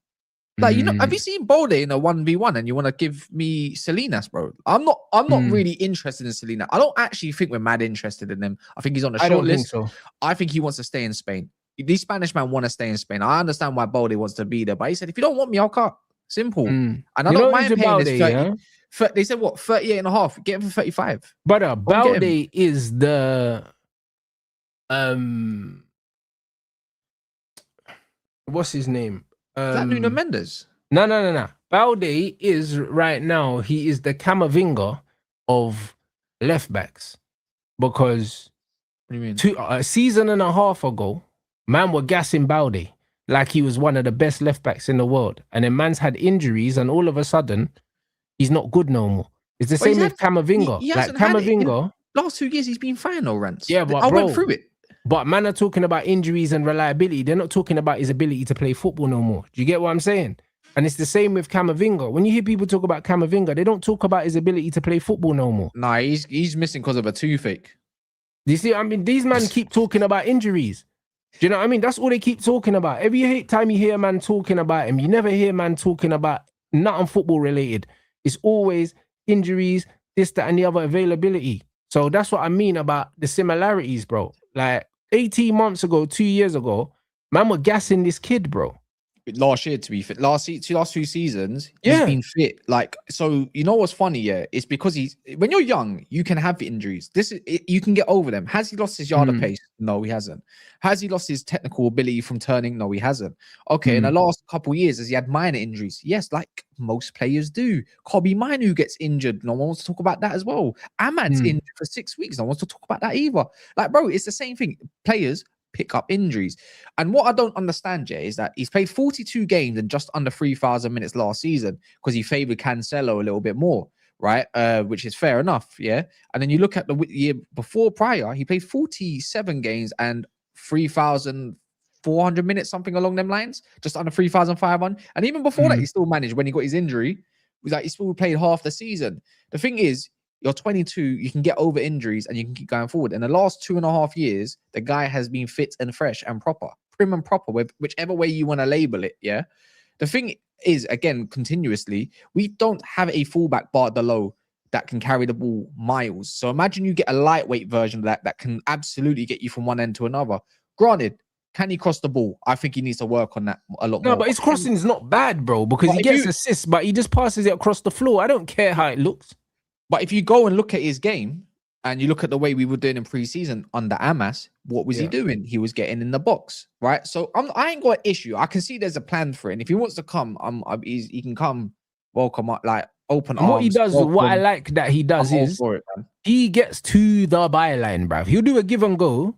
Like, you know, have you seen Balde in a 1v1 and you want to give me Salinas, bro? I'm not really interested in Salinas. I don't actually think we're mad interested in him. I think he's on the I short don't list. think so. I think he wants to stay in Spain. These Spanish men want to stay in Spain. I understand why Balde wants to be there, but he said, if you don't want me, I'll cut. Simple. And I don't mind paying this 30. Yeah? They said, what, 38 and a half? Get him for 35. Brother, Balde is the... what's his name? Is that Nuno Mendes? No. Balde is right now, he is the Camavinga of left backs. Because what do you mean? A season and a half ago, man were gassing Balde like he was one of the best left backs in the world. And then man's had injuries and all of a sudden, he's not good no more. It's the same with Camavinga. Like Camavinga. Last 2 years, he's been fine, though, Rants. Yeah, but I went through it. But man are talking about injuries and reliability. They're not talking about his ability to play football no more. Do you get what I'm saying? And it's the same with Camavinga. When you hear people talk about Camavinga, they don't talk about his ability to play football no more. Nah, he's missing because of a toothache. You see, I mean, these men keep talking about injuries. Do you know what I mean? That's all they keep talking about. Every time you hear a man talking about him, you never hear a man talking about nothing football related. It's always injuries, this, that, and the other, availability. So that's what I mean about the similarities, bro. Like 18 months ago, 2 years ago, man were gassing this kid, bro. Last year, to be fit, last 2 seasons, he's been fit. Like, so you know what's funny? Yeah, it's because when you're young, you can have injuries. You can get over them. Has he lost his yard of pace? No, he hasn't. Has he lost his technical ability from turning? No, he hasn't. Okay, in the last couple of years, has he had minor injuries? Yes, like most players do. Kobe Minu gets injured. No one wants to talk about that as well. Ahmad's injured for 6 weeks. No one wants to talk about that either. Like, bro, it's the same thing. Players pick up injuries. And what I don't understand, Jay, is that he's played 42 games and just under 3,000 minutes last season because he favored Cancelo a little bit more, right? Which is fair enough, yeah? And then you look at the year before prior, he played 47 games and 3,400 minutes, something along them lines, just under 3,500. And even before that, he still managed, when he got his injury, was like he still played half the season. The thing is, you're 22, you can get over injuries and you can keep going forward. In the last 2.5 years, the guy has been fit and fresh and proper, prim and proper, whichever way you want to label it, yeah? The thing is, again, continuously, we don't have a fullback bar below that can carry the ball miles. So imagine you get a lightweight version of that can absolutely get you from one end to another. Granted, can he cross the ball? I think he needs to work on that a lot more. No, but his crossing is not bad, bro, because he gets assists, but he just passes it across the floor. I don't care how it looks. But if you go and look at his game and you look at the way we were doing in preseason under Amas, what was he doing? He was getting in the box, right? So I ain't got an issue. I can see there's a plan for it. And if he wants to come, he can come, welcome, like open arms. What he does, welcome. What I like that he does is he gets to the byline, bruv. He'll do a give and go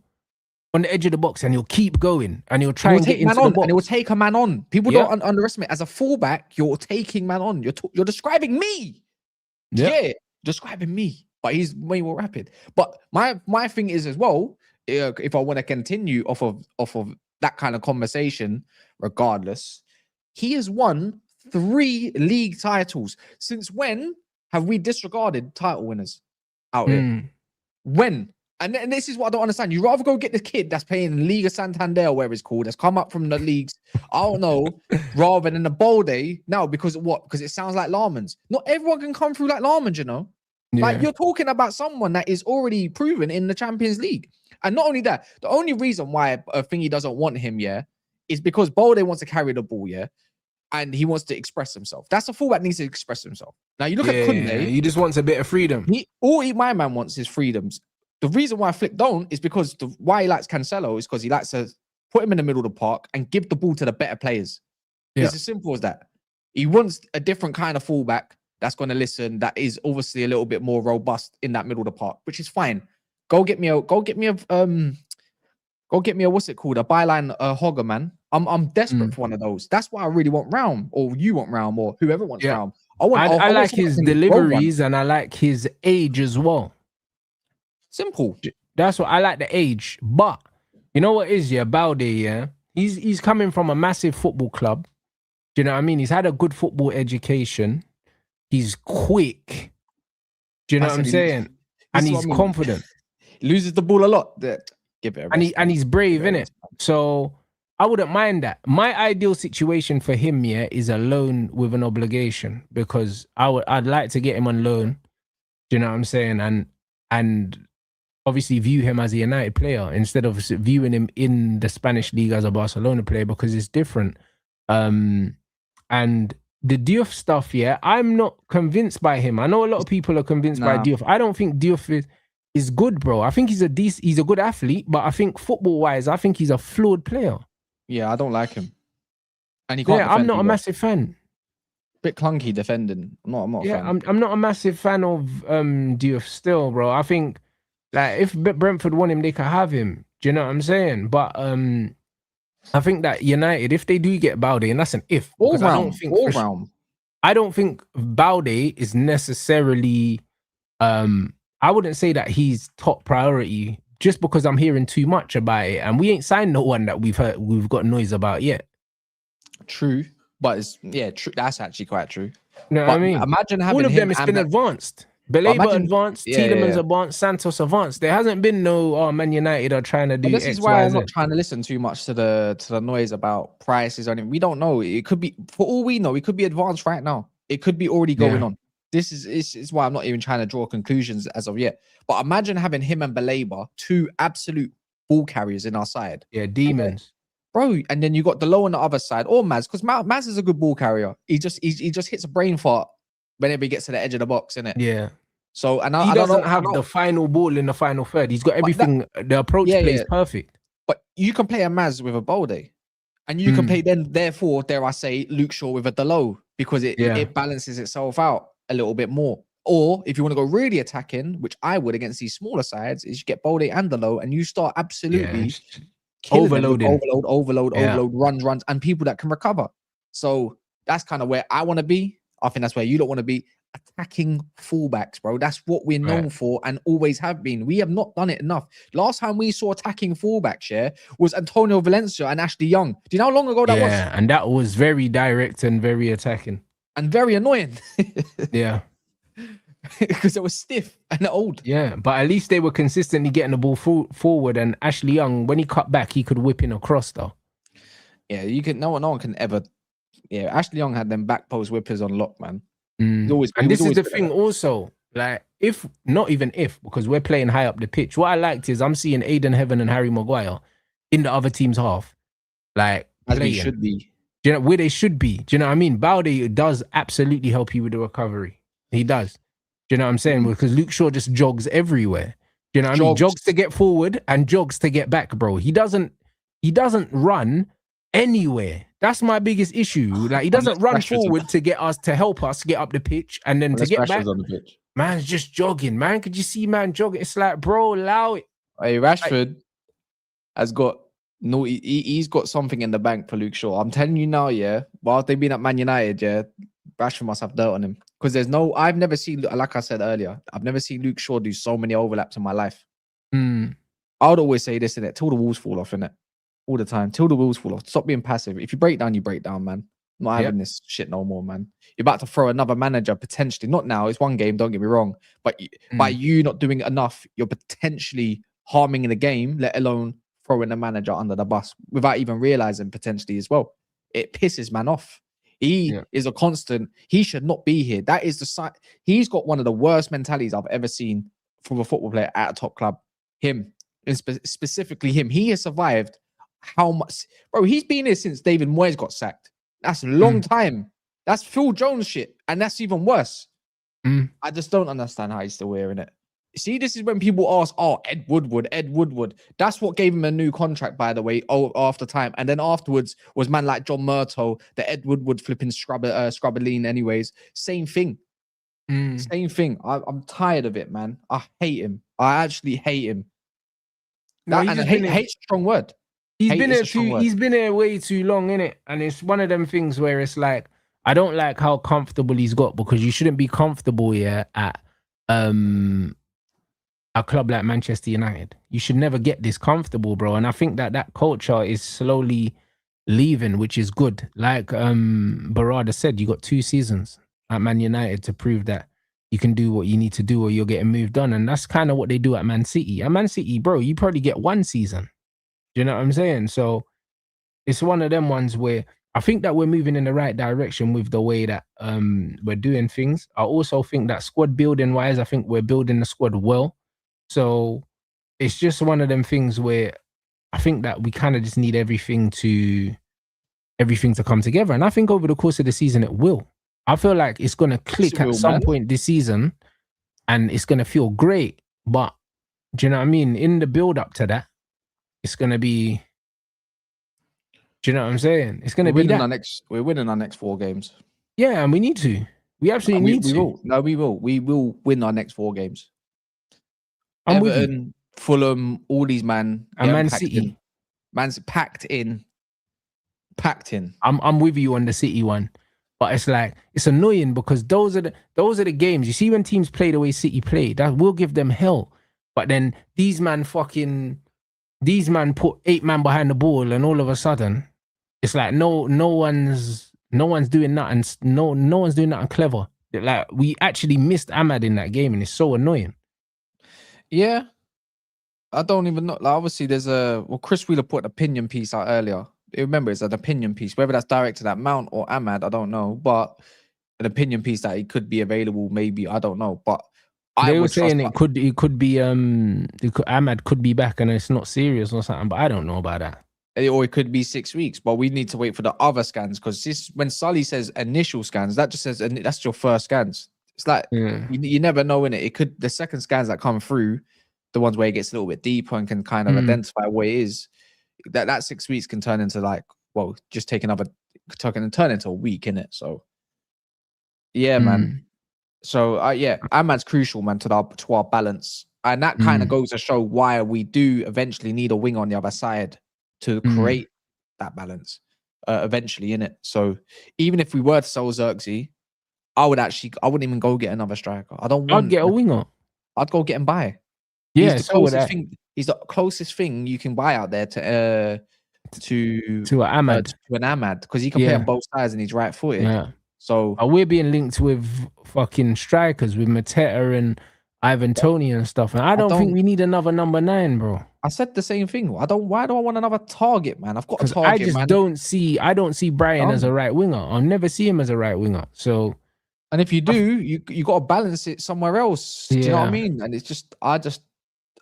on the edge of the box and he'll keep going and he'll try and get into the box. And he'll take a man on. People don't underestimate. As a fullback, you're taking man on. You're describing me. Yeah. Describing me, but he's way more rapid. But my thing is as well, if I want to continue off of that kind of conversation, regardless, he has won 3 league titles. Since when have we disregarded title winners out here? When? And this is what I don't understand. You rather go get the kid that's playing in Liga Santander, or whatever it's called, that's come up from the leagues, I don't know, rather than the Balde. No, because what? Because it sounds like Larmans. Not everyone can come through like Larmans, you know? Yeah. Like, you're talking about someone that is already proven in the Champions League. And not only that, the only reason why Thingy doesn't want him, is because Balde wants to carry the ball, and he wants to express himself. That's a fullback needs to express himself. Now, you look at Kunde. He just wants a bit of freedom. All my man wants is freedoms. The reason why Flick don't is because why he likes Cancelo is because he likes to put him in the middle of the park and give the ball to the better players. Yeah. It's as simple as that. He wants a different kind of fullback that's going to listen, that is obviously a little bit more robust in that middle of the park, which is fine. Go get me a what's it called? A byline hogger, man. I'm desperate for one of those. That's why I really want Raum, or you want Raum, or whoever wants Raum. I like his deliveries and I like his age as well. Simple. That's what I like, the age. But you know what is Balde, he's coming from a massive football club. Do you know what I mean? He's had a good football education. He's quick. Do you know what I'm saying? And he's confident. He loses the ball a lot. Give it. And he's brave, innit? So I wouldn't mind that. My ideal situation for him, yeah, is a loan with an obligation because I'd like to get him on loan. Do you know what I'm saying? And obviously view him as a United player instead of viewing him in the Spanish league as a Barcelona player because it's different. And the Diouf stuff, yeah, I'm not convinced by him. I know a lot of people are convinced by Diouf. I don't think Diouf is good, bro. I think he's a good athlete, but I think football wise, I think he's a flawed player. Yeah, I don't like him. And he can't I'm not a massive fan. Bit clunky defending. I'm not a fan. I'm not a massive fan of Diouf still, bro. I think like if Brentford want him, they could have him. Do you know what I'm saying? But I think that United, if they do get Balde, and that's an if, because I don't think Balde is necessarily. I wouldn't say that he's top priority just because I'm hearing too much about it, and we ain't signed no one that we've got noise about yet. True, but it's true. That's actually quite true. You know what I mean? Imagine having all of them. It's been advanced. Baleba advanced, Tielemans advanced, Santos advanced. There hasn't been no Man United are trying to do. This is why I'm not trying to listen too much to the noise about prices. I mean, we don't know. It could be, for all we know, it could be advanced right now. It could be already going on. This is why I'm not even trying to draw conclusions as of yet. But imagine having him and Baleba, two absolute ball carriers in our side. Yeah, demons. Bro, and then you got Delo on the other side, or Maz, because Maz is a good ball carrier. He just hits a brain fart whenever he gets to the edge of the box, innit? Yeah. So and he doesn't have the final ball in the final third. He's got everything. The approach play is perfect. But you can play a Maz with a Balde, and you can play therefore, dare I say, Luke Shaw with a Delo because it balances itself out a little bit more. Or if you want to go really attacking, which I would against these smaller sides, is you get Balde and Delo, and you start absolutely overloading, overload, runs, and people that can recover. So that's kind of where I want to be. I think that's where you don't want to be. Attacking fullbacks, bro. That's what we're known for and always have been. We have not done it enough. Last time we saw attacking fullbacks, was Antonio Valencia and Ashley Young. Do you know how long ago that was? Yeah, and that was very direct and very attacking. And very annoying. Yeah. Because it was stiff and old. Yeah, but at least they were consistently getting the ball forward. And Ashley Young, when he cut back, he could whip in a cross though. Yeah, you can. No one can ever. Yeah, Ashley Young had them back post whippers on lock, man. And this is the thing also, like if not even if, because we're playing high up the pitch. What I liked is I'm seeing Aiden Heaven and Harry Maguire in the other team's half, like as they should be. Do you know where they should be? Do you know what I mean? Balde does absolutely help you with the recovery. He does. Do you know what I'm saying? Because Luke Shaw just jogs everywhere. Do you know what I mean? Jogs to get forward and jogs to get back, bro. He doesn't run anywhere. That's my biggest issue. Like he doesn't run forward to get us to help us get up the pitch and then to get back. On the pitch. Man's just jogging, man. Could you see man jogging? It's like, bro, allow it. Hey, Rashford has got he's got something in the bank for Luke Shaw. I'm telling you now, while they've been at Man United, Rashford must have dirt on him. Because I've never seen, like I said earlier, I've never seen Luke Shaw do so many overlaps in my life. I would always say this, innit? Till the walls fall off, innit? All the time, till the wheels fall off. Stop being passive. If you break down, you break down, man. I'm not having this shit no more, man. You're about to throw another manager potentially. Not now. It's one game. Don't get me wrong. But by you not doing enough, you're potentially harming the game. Let alone throwing a manager under the bus without even realizing potentially as well. It pisses man off. He is a constant. He should not be here. That is the side. He's got one of the worst mentalities I've ever seen from a football player at a top club. Him, and specifically him. He has survived. How much, bro? He's been here since David Moyes got sacked. That's a long time. That's Phil Jones shit, and that's even worse. I just don't understand how he's still wearing it. See, this is when people ask, "Oh, Ed Woodward." That's what gave him a new contract, by the way. After time, and then afterwards was man like John Murtough, the Ed Woodward flipping scrubber lean. Anyways, same thing. Same thing. I'm tired of it, man. I hate him. I actually hate him. Hate's a strong word. He's been here way too long, innit? And it's one of them things where it's like, I don't like how comfortable he's got, because you shouldn't be comfortable at a club like Manchester United. You should never get this comfortable, bro. And I think that culture is slowly leaving, which is good. Like Barada said, you got 2 seasons at Man United to prove that you can do what you need to do or you're getting moved on. And that's kind of what they do at Man City. At Man City, bro, you probably get 1 season. You know what I'm saying? So it's one of them ones where I think that we're moving in the right direction with the way that we're doing things. I also think that squad building wise, I think we're building the squad well. So it's just one of them things where I think that we kind of just need everything to come together. And I think over the course of the season it will. I feel like it's gonna click at some point this season and it's gonna feel great. But do you know what I mean? In the build up to that, it's gonna be. Do you know what I'm saying? It's gonna be that. We're winning our next 4 games. Yeah, and we need to. We absolutely need to. Will. No, we will. We will win our next 4 games. I'm with you. Everton, Fulham, all these and Man City. Man's packed in. I'm with you on the City one, but it's like it's annoying because those are the games. You see when teams play the way City play, that will give them hell. But then these man put 8 man behind the ball, and all of a sudden, it's like no one's doing nothing. No one's doing nothing clever. Like we actually missed Ahmad in that game, and it's so annoying. Yeah, I don't even know. Like, obviously, there's Chris Wheeler put an opinion piece out earlier. Remember, it's an opinion piece. Whether that's directed at Mount or Ahmad, I don't know. But an opinion piece that it could be available, maybe, I don't know. But they were saying it could be Ahmad could be back and it's not serious or something. But I don't know about that. Or it could be 6 weeks. But we need to wait for the other scans because when Sully says initial scans, that just says that's your first scans. It's like you never know in it. It could the second scans that come through, the ones where it gets a little bit deeper and can kind of identify what it is. That 6 weeks can turn into like, well, just take another token and turn into a week, innit? So yeah, man. So Ahmad's crucial, man, to our balance. And that kind of goes to show why we do eventually need a wing on the other side to create that balance eventually, innit? So even if we were to sell Xerxes, I wouldn't even go get another striker. I'd get a winger. I'd go get him by. Yeah, he's the closest thing you can buy out there to an Ahmad. To an Ahmad, because he can play on both sides and he's right-footed. Yeah. So we're being linked with fucking strikers with Mateta and Ivan Toney and stuff, and I don't think we need another number 9, bro. I said the same thing. Why do I want another target, man? I've got a target, I don't see Brian as a right winger. I'll never see him as a right winger. So, and if you do, you got to balance it somewhere else. Do you know what I mean? And it's just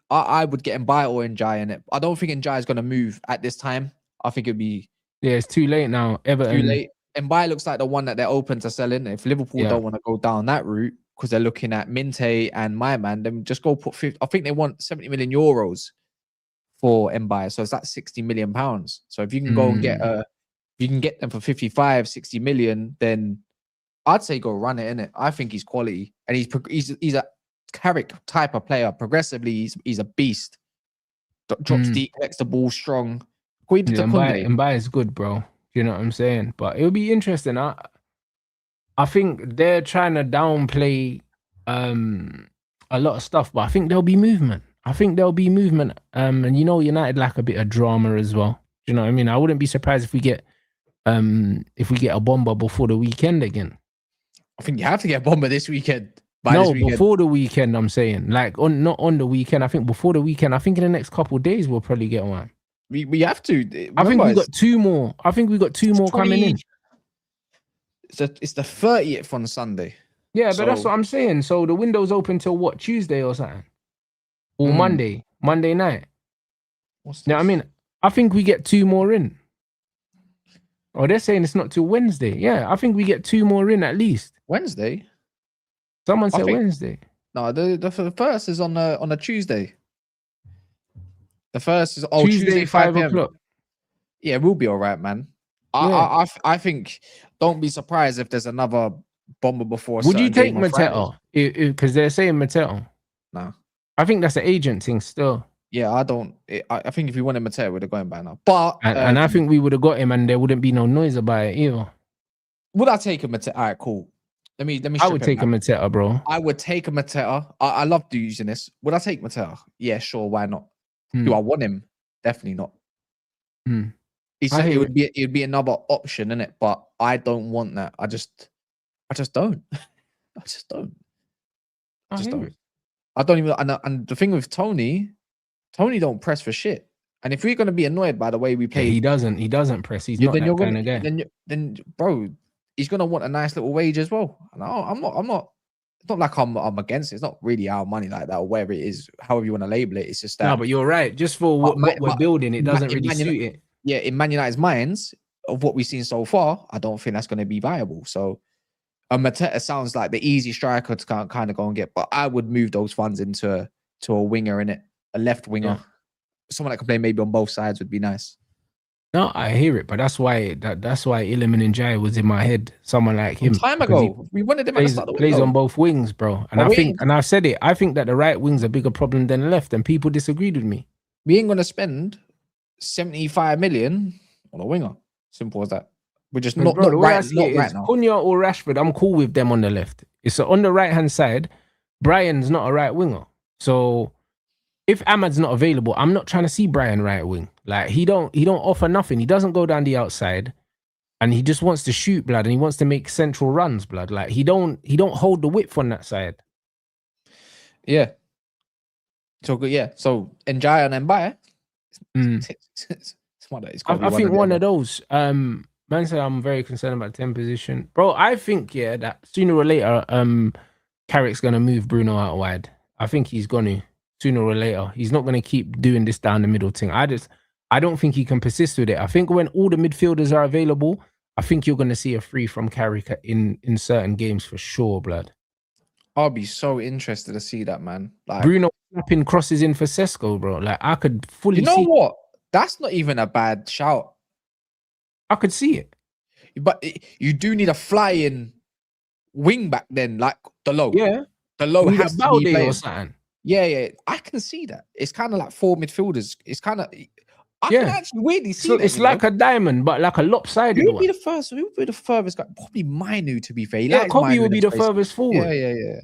I would get Mbai or Njai in it. I don't think Njai is going to move at this time. I think it'd be it's too late now. Everton. Too late. Mbai looks like the one that they're open to selling. If Liverpool don't want to go down that route because they're looking at Minte and my man, then just go put 50. I think they want 70 million euros for Mbai. So it's like 60 million pounds. So if you can go and get them for 55, 60 million, then I'd say go run it, innit? I think he's quality. And he's a Carrick type of player. Progressively, he's a beast. Drops deep, collects the ball strong. Mbai is good, bro. You know what I'm saying? But it'll be interesting. I think they're trying to downplay a lot of stuff, but I think there'll be movement. And United like a bit of drama as well. Do you know what I mean? I wouldn't be surprised if we get a bomber before the weekend again. I think you have to get a bomber this weekend. Before the weekend, I'm saying. Like not on the weekend. I think before the weekend. I think in the next couple of days we'll probably get one. We have to. Remember, I think we got 2 more. I think we got 2 more coming in. It's the 30th on Sunday. Yeah, but that's what I'm saying. So the window's open till what, Tuesday or something? Or Monday night. What's this? You know what I mean? I think we get 2 more in. Oh, they're saying it's not till Wednesday. Yeah, I think we get 2 more in at least. Wednesday? Someone said Wednesday. No, the first is on a Tuesday. The first is Tuesday 5 o'clock. Yeah, we'll be all right, man. I think don't be surprised if there's another bomber before. Would you take Mateta? Because they're saying Mateta. No. I think that's an agent thing still. Yeah, I don't. I think if we wanted Mateta, we'd have gone by now. But and I think we would have got him, and there wouldn't be no noise about it either. Would I take a Mateta? All right, cool. Let me. I would take a Mateta, bro. I would take a Mateta. I love using this. Would I take Mateta? Yeah, sure. Why not? Do I want him? Definitely not. He said it would be another option, innit? But I don't want that. I just don't. I just don't. I don't even. And the thing with Tony don't press for shit, And if we're going to be annoyed by the way we Yeah, play, he doesn't press. He's not then that you're kind gonna of guy. then bro, he's gonna want a nice little wage as well. And I'm not. It's not like I'm against it. It's not really our money like that or whatever it is, however you want to label it. It's just that. No, but you're right. Just for what we're building, it doesn't really suit it. Yeah, in Man United's minds of what we've seen so far, I don't think that's going to be viable. So, Mateta sounds like the easy striker to kind of go and get, but I would move those funds into a winger in it, a left winger, someone that can play maybe on both sides would be nice. No, I hear it, but that's why Iliman and Jai was in my head. Someone like him. Time ago, we wanted him plays on both wings, bro. And I've said it. I think that the right wing's a bigger problem than the left, and people disagreed with me. We ain't gonna spend 75 million on a winger. Simple as that. We're just not right now. Cunha or Rashford, I'm cool with them on the left. It's on the right hand side. Brian's not a right winger, so if Ahmad's not available, I'm not trying to see Brian right wing. Like he don't offer nothing. He doesn't go down the outside, and he just wants to shoot blood, and he wants to make central runs blood. Like he don't hold the width on that side. Yeah. So good. Yeah. So Njaya and Mbaye. I think one of those. Man said I'm very concerned about 10 position, bro. I think that sooner or later, Carrick's gonna move Bruno out wide. I think he's gonna. Sooner or later, he's not going to keep doing this down the middle thing. I don't think he can persist with it. I think when all the midfielders are available, I think you're going to see a free from Carrick in certain games for sure, blood. I'll be so interested to see that, man. Like Bruno snapping crosses in for Sesko, bro. Like I could fully. You know what? That's not even a bad shout. I could see it, but you do need a flying wing back then, like the low. Yeah, the low has to be playing. Or something. Yeah, I can see that. It's kind of like four midfielders. It's kind of, I can actually weirdly see that. It's like a diamond, but like a lopsided one. Who would be the furthest guy? Probably Mainu, to be fair. Kobe would be the furthest forward. Yeah.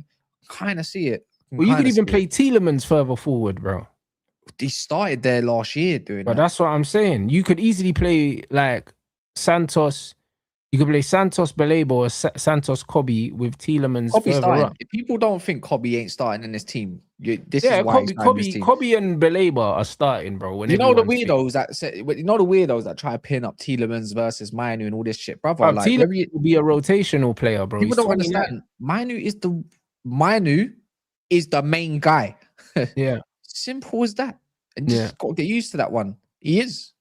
Kind of see it. Well, you could even play Tielemans further forward, bro. He started there last year doing that. But that's what I'm saying. You could easily play like Santos. You could play Santos Baleba or Santos Kobe with Tielemans further up. If people don't think Kobe ain't starting in this team, this is why Kobe and Baleba are starting, bro. You know the weirdos that try to pin up Tielemans versus Mainu and all this shit, brother. Like Tielemans will be a rotational player, bro. People don't understand. Mainu is the main guy. Yeah, simple as that. And just got to get used to that one. He is.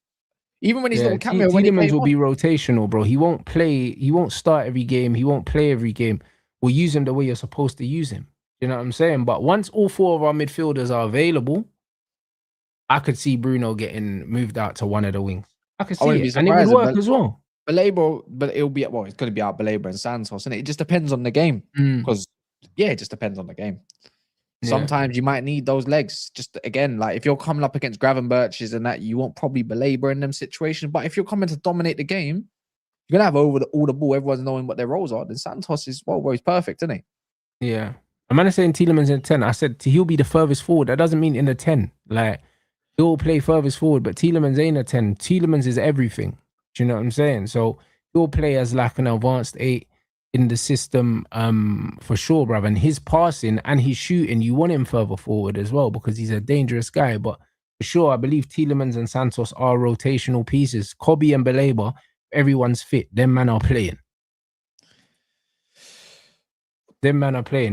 Even when he's not cameo, Tielemans will be rotational, bro. He won't play. He won't start every game. He won't play every game. We'll use him the way you're supposed to use him. You know what I'm saying? But once all four of our midfielders are available, I could see Bruno getting moved out to one of the wings. I could see it, and it would work as well. Baleba, but it'll be it's going to be out Baleba and Santos, and it just depends on the game. Because it just depends on the game. Sometimes you might need those legs. Just again, like if you're coming up against Gravenberches and that, you won't probably Baleba in them situations. But if you're coming to dominate the game, you're gonna have all the ball. Everyone's knowing what their roles are. Then Santos is he's perfect, isn't he? Yeah. I'm not saying Tielemans in 10. I said he'll be the furthest forward. That doesn't mean in the 10. Like he'll play furthest forward, but Tielemans ain't a 10. Tielemans is everything. Do you know what I'm saying? So he'll play as like an advanced 8 in the system, for sure, brother. And his passing and his shooting, you want him further forward as well because he's a dangerous guy. But for sure, I believe Tielemans and Santos are rotational pieces. Kobe and Baleba, everyone's fit. Them man are playing.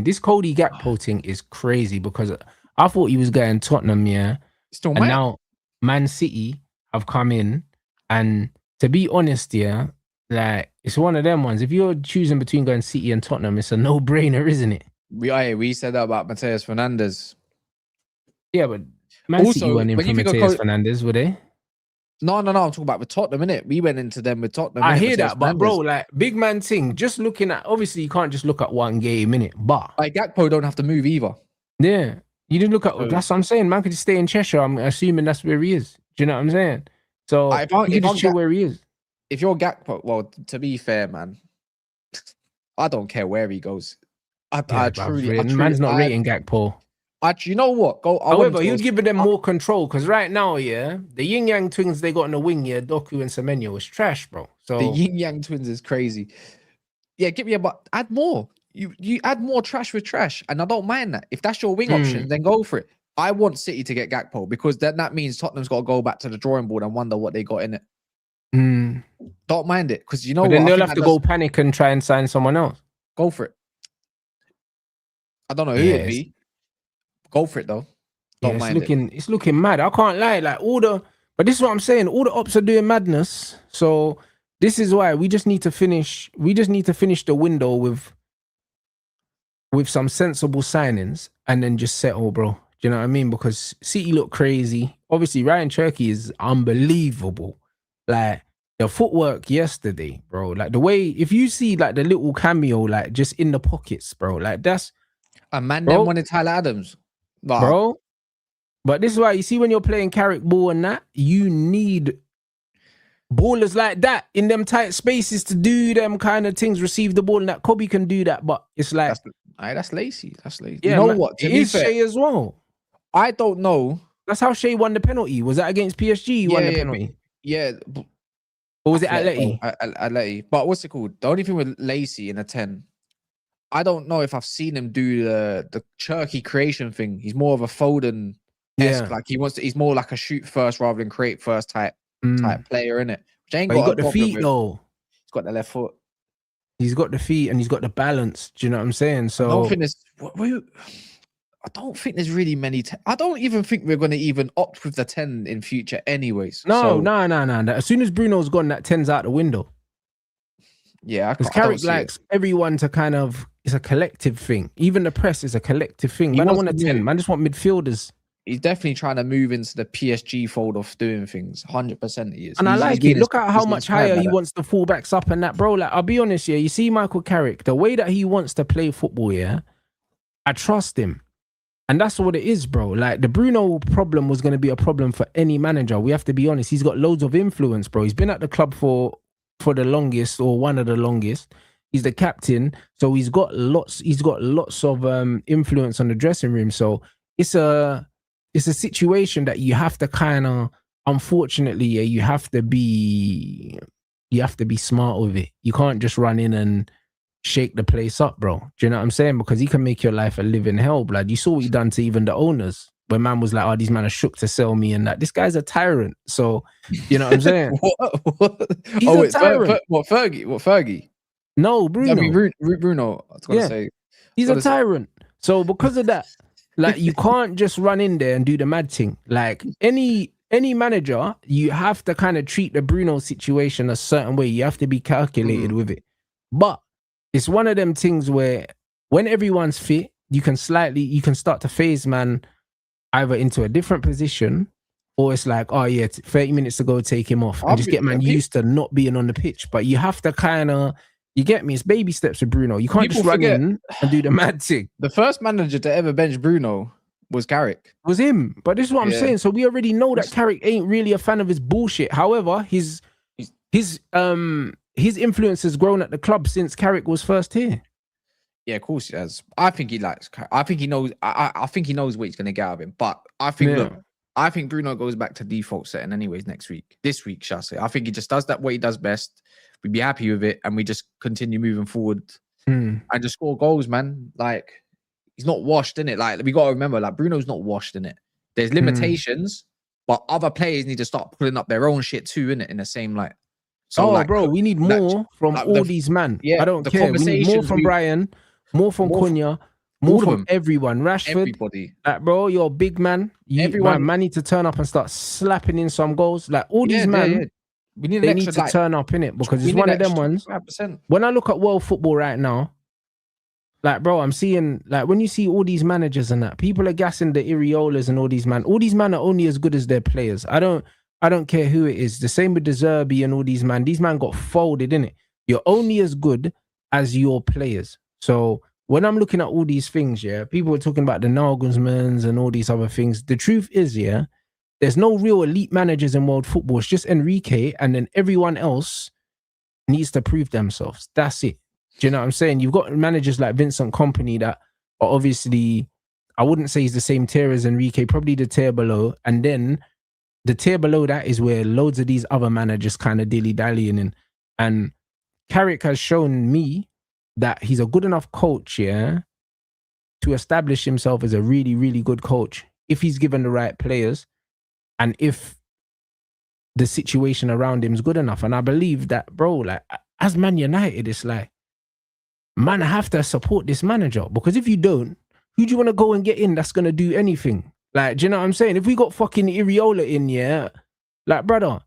This Cody Gakpo thing is crazy because I thought he was getting Tottenham, Still and now Man City have come in, and to be honest, like it's one of them ones. If you're choosing between going City and Tottenham, it's a no-brainer, isn't it? We said that about Mateus Fernandes. Yeah, but Man City went in for Mateus Fernandes, were they? No. I'm talking about with Tottenham, innit? We went into them with Tottenham. I hear that, but bro, like big man thing. Just looking at, obviously, you can't just look at one game, innit? But like Gakpo don't have to move either. Yeah, you didn't look at. That's what I'm saying. Man could just stay in Cheshire. I'm assuming that's where he is. Do you know what I'm saying? So you can just chill where he is. If you're Gakpo, well, to be fair, man, I don't care where he goes. I truly, man's not rating Gakpo. You know what? However, he was giving them more control because right now, the Yin Yang twins they got in the wing, Doku and Semenyo was trash, bro. So the Yin Yang twins is crazy. Yeah, but add more. You add more trash with trash, and I don't mind that. If that's your wing option, then go for it. I want City to get Gakpo because then that means Tottenham's got to go back to the drawing board and wonder what they got in it. Don't mind it because you know But what? then I they'll think have to go panic and try and sign someone else. Go for it. I don't know who it'd be. Go for it though. Don't mind it. It's looking mad. I can't lie. Like but this is what I'm saying. All the ops are doing madness. So this is why we just need to finish. We just need to finish the window with some sensible signings and then just settle, bro. Do you know what I mean? Because City look crazy. Obviously, Ryan Cherky is unbelievable. Like the footwork yesterday, bro. Like the way, if you see like the little cameo, like just in the pockets, bro. Like that's a man. Then wanted Tyler Adams, bro. But this is why you see when you're playing Carrick ball and that, you need ballers like that in them tight spaces to do them kind of things, receive the ball, and that Kobe can do that. But it's like that's lazy. That's lazy. Yeah, you know what? It is Shea as well. I don't know. That's how Shea won the penalty. Was that against PSG? He won the penalty. Or was it Atleti? Atleti. But what's it called? The only thing with Lacey in a 10, I don't know if I've seen him do the Cherky creation thing. He's more of a Foden. Yeah, like he's more like a shoot first rather than create first type player, innit? He got the feet though. He's got the left foot. He's got the feet and he's got the balance. Do you know what I'm saying? So I don't think there's really many. I don't even think we're going to even opt with the 10 in future, anyways. No. As soon as Bruno's gone, that 10's out the window. Yeah, because Carrick likes everyone to kind of. It's a collective thing. Even the press is a collective thing. Man, I want a 10. Man, I just want midfielders. He's definitely trying to move into the PSG fold of doing things. 100% he is. And I like it. Look at how much higher he wants the fullbacks up and that, bro. Like, I'll be honest, yeah. You see Michael Carrick, the way that he wants to play football, yeah. I trust him. And that's what it is, bro. Like, the Bruno problem was going to be a problem for any manager. We have to be honest. He's got loads of influence, bro. He's been at the club for the longest, or one of the longest. He's the captain. So he's got lots of influence on the dressing room. So it's a situation that you have to kind of, unfortunately, yeah, you have to be smart with it. You can't just run in and shake the place up, bro. Do you know what I'm saying? Because he can make your life a living hell, blood. You saw what he done to even the owners. When man was like, oh, these men are shook to sell me and that. This guy's a tyrant. So, you know what I'm saying? What? He's a tyrant. What, Fergie? No, Bruno. I mean, Bruno. I was going to say. He's a tyrant. So because of that, like, you can't just run in there and do the mad thing. Like, any manager, you have to kind of treat the Bruno situation a certain way. You have to be calculated with it. But it's one of them things where when everyone's fit, you can start to phase man either into a different position, or it's like, oh yeah, 30 minutes to go, take him off, and just get man used to not being on the pitch. But you have to kind of, you get me? It's baby steps with Bruno. You can't just run in and do the mad thing. The first manager to ever bench Bruno was Carrick. It was him. But this is what I'm saying. So we already know that Carrick ain't really a fan of his bullshit. However, his influence has grown at the club since Carrick was first here. Yeah, of course he has. I think he likes. I think he knows. I think he knows what he's going to get out of him. But I think, look, I think Bruno goes back to default setting anyways this week, shall I say. I think he just does that what he does best. We'd be happy with it, and we just continue moving forward and just score goals, man. Like, he's not washed in it. Like, we got to remember, like, Bruno's not washed in it. There's limitations, but other players need to start pulling up their own shit too, in it, in the same light. So, like, bro, we need more from all these men. Yeah, I don't care. We need more from Brian, more from Cunha, more from everyone. Rashford, everybody. Like, bro, you're a big man. Everyone, man, need to turn up and start slapping in some goals. Like, all these men, they need to turn up in it, because it's one of them ones. 5%. When I look at world football right now, like, bro, I'm seeing, like, when you see all these managers and that, people are gassing the Iriolas and all these men. All these men are only as good as their players. I don't care who it is. The same with the Zerbi and all these man. These man got folded, innit? You're only as good as your players. So when I'm looking at all these things, yeah, people are talking about the Nagelsmans and all these other things. The truth is, yeah, there's no real elite managers in world football. It's just Enrique, and then everyone else needs to prove themselves. That's it. Do you know what I'm saying? You've got managers like Vincent Kompany that are obviously, I wouldn't say he's the same tier as Enrique, probably the tier below. And then the tier below that is where loads of these other managers kind of dilly-dallying in. And Carrick has shown me that he's a good enough coach, yeah, to establish himself as a really, really good coach. if he's given the right players and if the situation around him is good enough. And I believe that, bro, like as Man United, it's like, man, I have to support this manager, because if you don't, who do you want to go and get in that's going to do anything? Like, do you know what I'm saying? If we got fucking Iriola in, yeah, like, brother,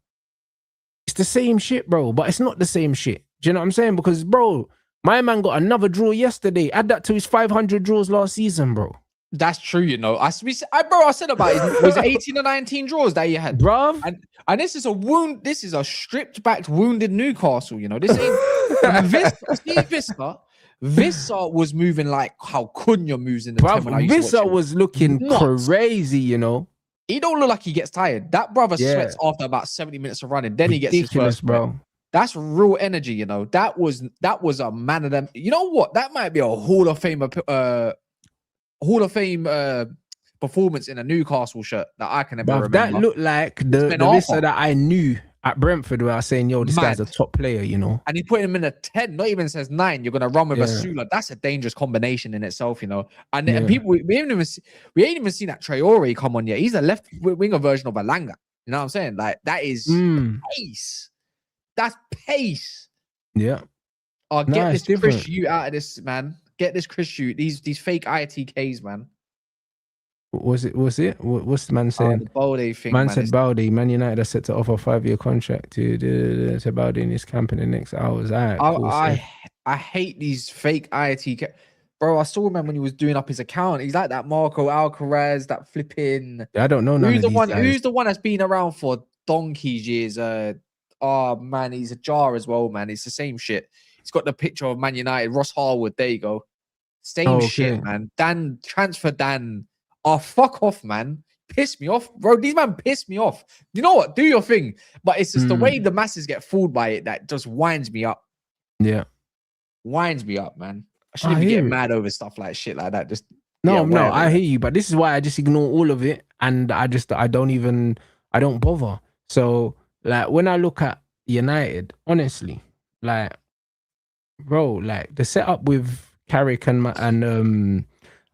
it's the same shit, bro, but it's not the same shit. Do you know what I'm saying? Because, bro, my man got another draw yesterday. Add that to his 500 draws last season, bro. That's true, you know. I said about it. Was it 18 or 19 draws that you had, Bruv? And this is a wound. This is a stripped back, wounded Newcastle. You know, this ain't Vista was moving like how Cunha moves in the Bruv, 10 when I used to Vista watch him. was looking Nuts. crazy, you know. He don't look like he gets tired. That brother sweats after about 70 minutes of running. Then he gets his first, bro. That's real energy, you know. That was a man of them. You know what? That might be a Hall of Fame performance in a Newcastle shirt that I can never remember. That looked like the Vista that I knew at Brentford, where I was saying, yo, this guy's a top player, you know. And he put him in a 10, not even says 9. You're gonna run with a Sula. That's a dangerous combination in itself, you know. And people, we ain't even seen that Traore come on yet. He's a left winger version of Alanga. You know what I'm saying? Like, that is pace. That's pace. Yeah. Oh, get this Chris shoot out of this, man. Get this Chris shoot. These fake ITKs, man. What's the man saying? The Balde thing, man said Balde, Man United are set to offer a 5-year contract to Balde in his camp in the next hours. I hate these fake ITK. Bro, I saw him when he was doing up his account. He's like that Marco Alcaraz, that flipping. I don't know none of these guys. Who's the one that's been around for donkey's years? Oh man, he's a jar as well, man. It's the same shit. He's got the picture of Man United, Ross Harwood. There you go. Same shit, man. Transfer Dan. Oh, fuck off, man. Piss me off. Bro, these man piss me off. You know what? Do your thing. But it's just the way the masses get fooled by it that just winds me up. Yeah. Winds me up, man. I shouldn't be getting mad over stuff like shit like that. Just No, I hear you. But this is why I just ignore all of it. And I don't bother. So, like, when I look at United, honestly, like, bro, like, the setup with Carrick and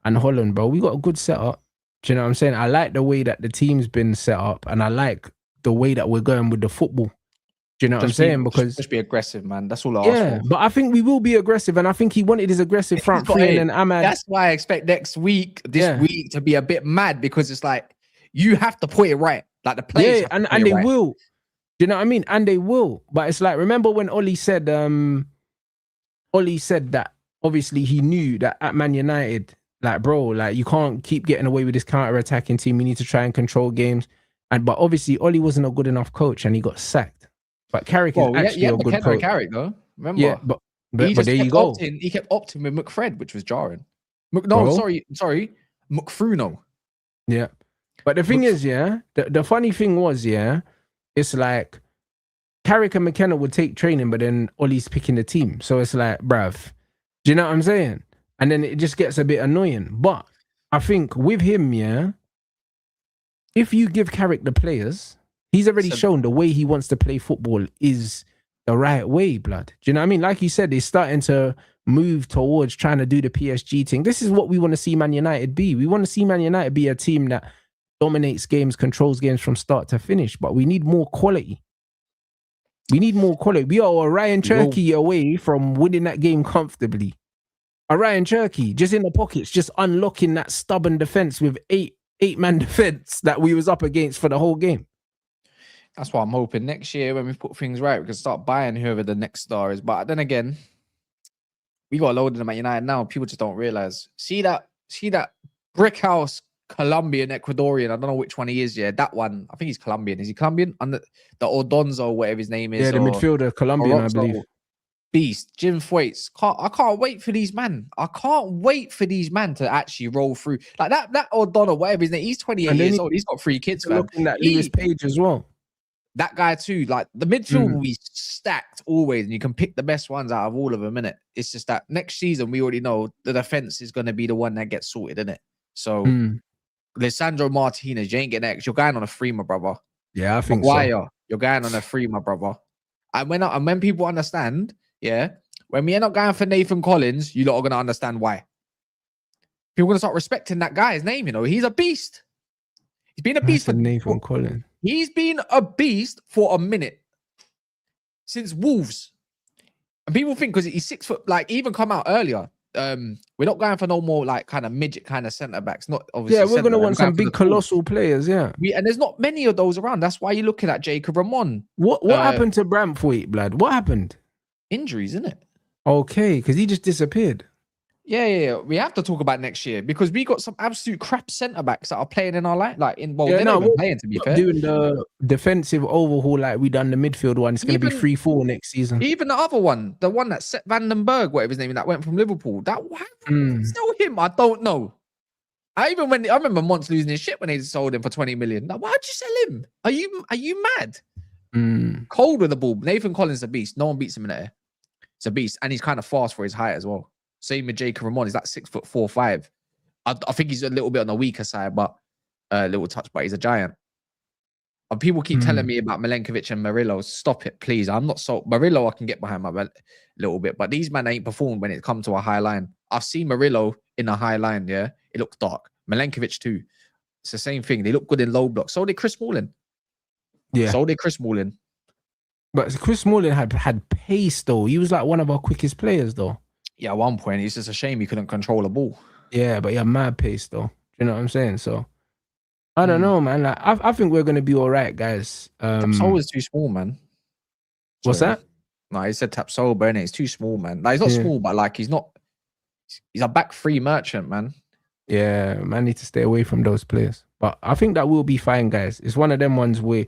Holland, bro, we got a good setup. Do you know what I'm saying? I like the way that the team's been set up, and I like the way that we're going with the football. Do you know what I'm saying? Because just be aggressive, man. That's all I ask for. But I think we will be aggressive, and I think he wanted his aggressive front three, and then Ahmad. That's why I expect this week to be a bit mad, because it's like you have to put it right, like the players. Yeah, and they will. Do you know what I mean? And they will. But it's like, remember when Oli said that obviously he knew that at Man United, like, bro, like, you can't keep getting away with this counter-attacking team. We need to try and control games. But obviously, Oli wasn't a good enough coach, and he got sacked. But Carrick is actually a good coach. Carrick, though. Remember? Yeah, but there you go. He kept opting with McFred, which was jarring. Sorry, McFruno. Yeah. But the thing is, the funny thing was, it's like Carrick and McKenna would take training, but then Ollie's picking the team. So it's like, bruv, do you know what I'm saying? And then it just gets a bit annoying. But I think with him, if you give Carrick the players, he's already shown the way he wants to play football is the right way, blood. Do you know what I mean? Like you said, they're starting to move towards trying to do the PSG thing. This is what we want to see Man United be. We want to see Man United be a team that dominates games, controls games from start to finish. But we need more quality. We are a Ryan Cherky away from winning that game comfortably. A Ryan Cherky just in the pockets, just unlocking that stubborn defense with eight-man defense that we was up against for the whole game. That's why I'm hoping next year when we put things right, we can start buying whoever the next star is. But then again, we got loaded them at United now. People just don't realize. See that brick house Colombian, Ecuadorian. I don't know which one he is. Yeah, that one. I think he's Colombian. Is he Colombian? And the Ordonzo, whatever his name is. Yeah, the midfielder, Colombian, I believe. Beast, Jim Thwaites. I can't wait for these men. I can't wait for these men to actually roll through. Like that Ordonzo, whatever his name. He's 28 years old. He's got 3 kids. Looking at Lewis Page as well. That guy too. Like the midfield will be stacked always, and you can pick the best ones out of all of them. Innit? It's just that next season we already know the defense is going to be the one that gets sorted, innit? So. Lisandro Martinez, you ain't getting that. You're going on a free, my brother. Yeah, I think so. You're going on a free, my brother. And when people understand, when we end up going for Nathan Collins, you lot are going to understand why. People are going to start respecting that guy's name, you know. He's a beast. He's been a I beast said Nathan Collins. He's been a beast for a minute since Wolves. And people think because he's 6 foot, like even come out earlier. We're not going for no more like kind of midget kind of centre backs. Not obviously. Yeah, we're gonna centre-back. want some big colossal players. Yeah. And there's not many of those around. That's why you're looking at Jacob Ramon. What happened to Braithwaite, blood? What happened? Injuries, isn't it? Okay, because he just disappeared. Yeah. We have to talk about next year because we got some absolute crap centre backs that are playing in our line. Like they're not even playing, to be fair. Doing the defensive overhaul like we done the midfield one. It's going to be 3-4 next season. Even the other one, the one that set Vandenberg, whatever his name, that went from Liverpool. That still him. I don't know. I remember Monts losing his shit when they sold him for 20 million. Like, why'd you sell him? Are you mad? Cold with the ball. Nathan Collins is a beast. No one beats him in the air. It's a beast, and he's kind of fast for his height as well. Same with Jacob Ramon. He's like 6'4", 5". I think he's a little bit on the weaker side, but a little touch. But he's a giant. And people keep telling me about Milenkovic and Murillo. Stop it, please. I'm not so Murillo. I can get behind my little bit, but these men ain't performed when it comes to a high line. I've seen Murillo in a high line. Yeah, it looks dark. Milenkovic too. It's the same thing. They look good in low blocks. So did Chris Smalling. Yeah. So did Chris Smalling. But Chris Smalling had pace though. He was like one of our quickest players though. Yeah, at one point, it's just a shame he couldn't control the ball. Yeah, but he had mad pace though. You know what I'm saying? So I don't know, man. Like I think we're gonna be all right, guys. Tapsoba is too small, man. What's that? No, he said Tapsoba, and it's too small, man. Like, he's not small, but like he's a back free merchant, man. Yeah, man, need to stay away from those players. But I think that will be fine, guys. It's one of them ones where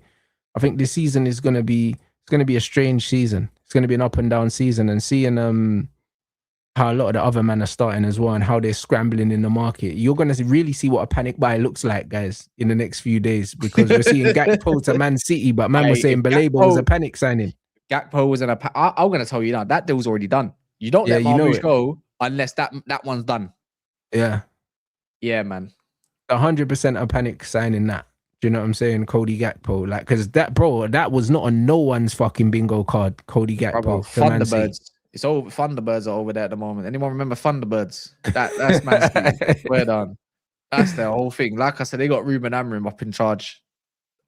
I think this season is gonna be a strange season. It's gonna be an up and down season, and seeing how a lot of the other men are starting as well and how they're scrambling in the market. You're going to really see what a panic buy looks like, guys, in the next few days, because we're seeing Gakpo to Man City, but man was saying Baleba was a panic signing. Gakpo was in a I'm going to tell you now, that deal's already done. You don't let Marmoush go unless that one's done. Yeah. Yeah, man. 100% a panic signing that. Do you know what I'm saying? Cody Gakpo. Like, because that was not on no one's fucking bingo card, Cody Gakpo. Thunderbirds. It's over. Thunderbirds are over there at the moment. Anyone remember Thunderbirds? That's Man City. We're done. That's their whole thing. Like I said, they got Ruben Amorim up in charge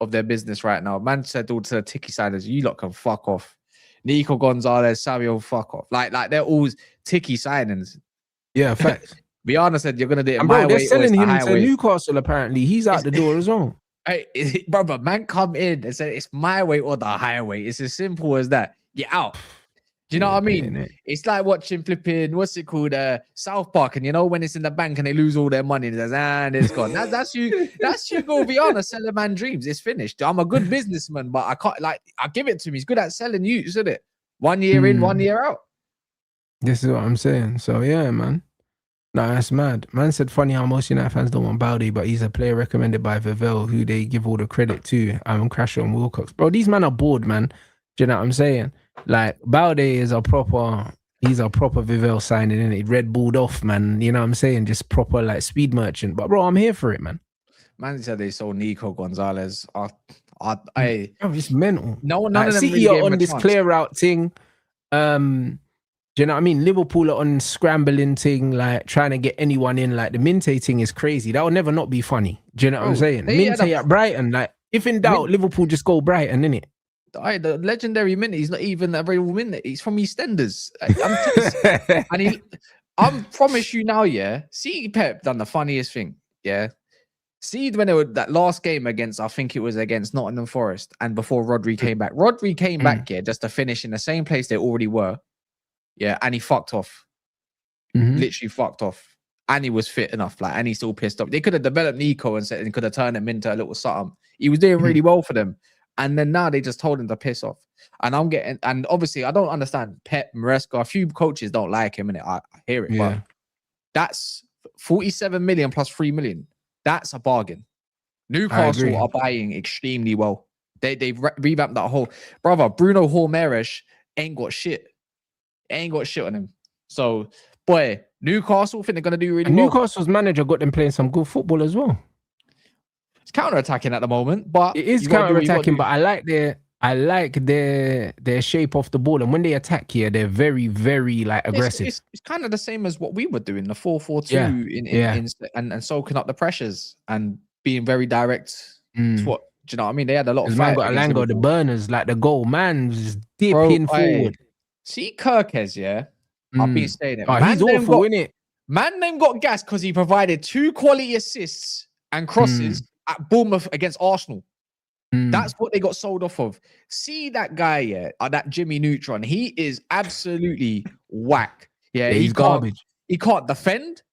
of their business right now. Man said all to the ticky signers, you lot can fuck off. Nico Gonzalez, Savio, fuck off. Like they're all ticky signings. Yeah, facts. Viana said you're gonna do it. And bro, they're selling him to Newcastle. Apparently, he's out the door as well. Hey, brother, man, come in and say it's my way or the highway. It's as simple as that. Get out. Do you know what I mean? It's like watching flipping, what's it called? South Park. And you know, when it's in the bank and they lose all their money, and it's gone. That's you. That's you go beyond selling man dreams. It's finished. I'm a good businessman, but I can't I give it to him. He's good at selling you, isn't it? 1 year in, 1 year out. This is what I'm saying. So yeah, man. No, that's mad. Man said funny how most United fans don't want Baldy, but he's a player recommended by Vivell, who they give all the credit to. Crasher and Wilcox. Bro, these men are bored, man. Do you know what I'm saying? Like, Balde is he's a proper Vivell signing, in it. Red Bulled off, man. You know what I'm saying? Just proper like speed merchant. But bro, I'm here for it, man. Man said they sold Nico Gonzalez. Bro, it's mental. None of them City really are on this clear route thing. Do you know what I mean? Liverpool are on scrambling thing, like trying to get anyone in. Like the Minte thing is crazy. That will never not be funny. Do you know what I'm saying? Minte at Brighton, like if in doubt, Liverpool just go Brighton, innit? The legendary Minute, he's not even a real Minute. He's from EastEnders. I promise you now, yeah. See, Pep done the funniest thing, yeah. See, when they were that last game against, I think it was against Nottingham Forest, and before Rodri came back. Rodri came back, yeah, just to finish in the same place they already were, yeah, and he fucked off. Literally fucked off. And he was fit enough, like, and he's still pissed off. They could have developed Nico and could have turned him into a little something. He was doing really well for them. And then now they just told him to piss off. And and obviously I don't understand Pep, Maresca, a few coaches don't like him, and I hear it, but that's 47 million plus 3 million. That's a bargain. Newcastle are buying extremely well. They've revamped that whole brother. Bruno Hormeres ain't got shit. Ain't got shit on him. So, boy, Newcastle think they're gonna do really well. Newcastle's manager got them playing some good football as well. It's counter-attacking at the moment, but it is counter-attacking. But I like their shape off the ball, and when they attack here, they're very, very like aggressive. It's kind of the same as what we were doing, the 4-4-2 and soaking up the pressures. And being very direct. It's what do you know what I mean? They had a lot of Because man fight got against Alanga, the Liverpool. burners, like the goal. Man was Bro, dipping forward. see Kirkes, yeah. I've been saying it. Oh, he's awful, innit? Man name got gas because he provided 2 quality assists and crosses at Bournemouth against Arsenal. That's what they got sold off of. See that guy, yeah, that Jimmy Neutron. He is absolutely whack. Yeah, he's garbage. He can't defend.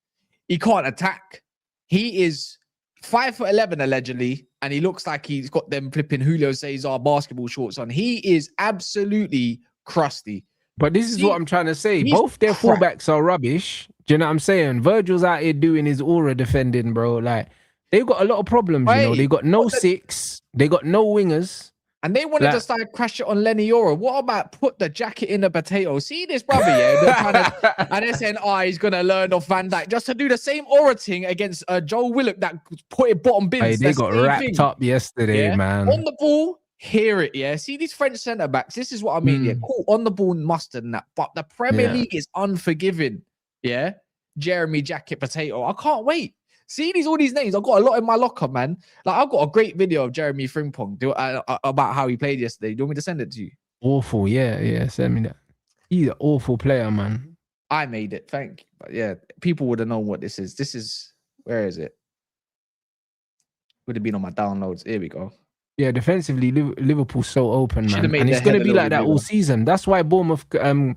He can't attack. He is 5'11" allegedly, and he looks like he's got them flipping Julio Cesar basketball shorts on. He is absolutely crusty. But this is what I'm trying to say. Both their fullbacks are rubbish. Do you know what I'm saying? Virgil's out here doing his aura defending, bro. Like, they've got a lot of problems, you know. They got no 6. They got no wingers. And they wanted to start crash it on Lenny Yoro. What about put the jacket in the potato? See this brother, yeah? And they're saying, he's going to learn off Van Dijk just to do the same aura thing against Joe Willock that put it bottom bins. Hey, they got wrapped up yesterday, man. On the ball, hear it, yeah? See these French centre-backs? This is what I mean, yeah? Cool, on the ball, mustard and that. But the Premier League is unforgiving, yeah? Jeremy Jacket Potato. I can't wait. See all these names. I've got a lot in my locker, man. Like, I've got a great video of Jeremy Frimpong about how he played yesterday. Do you want me to send it to you? Awful, yeah. Send me that. He's an awful player, man. I made it, thank you. But yeah, people would have known what this is. This is, where is it? Would have been on my downloads. Here we go. Yeah, defensively, Liverpool's so open, man. And it's going to be like that all season. That's why Bournemouth can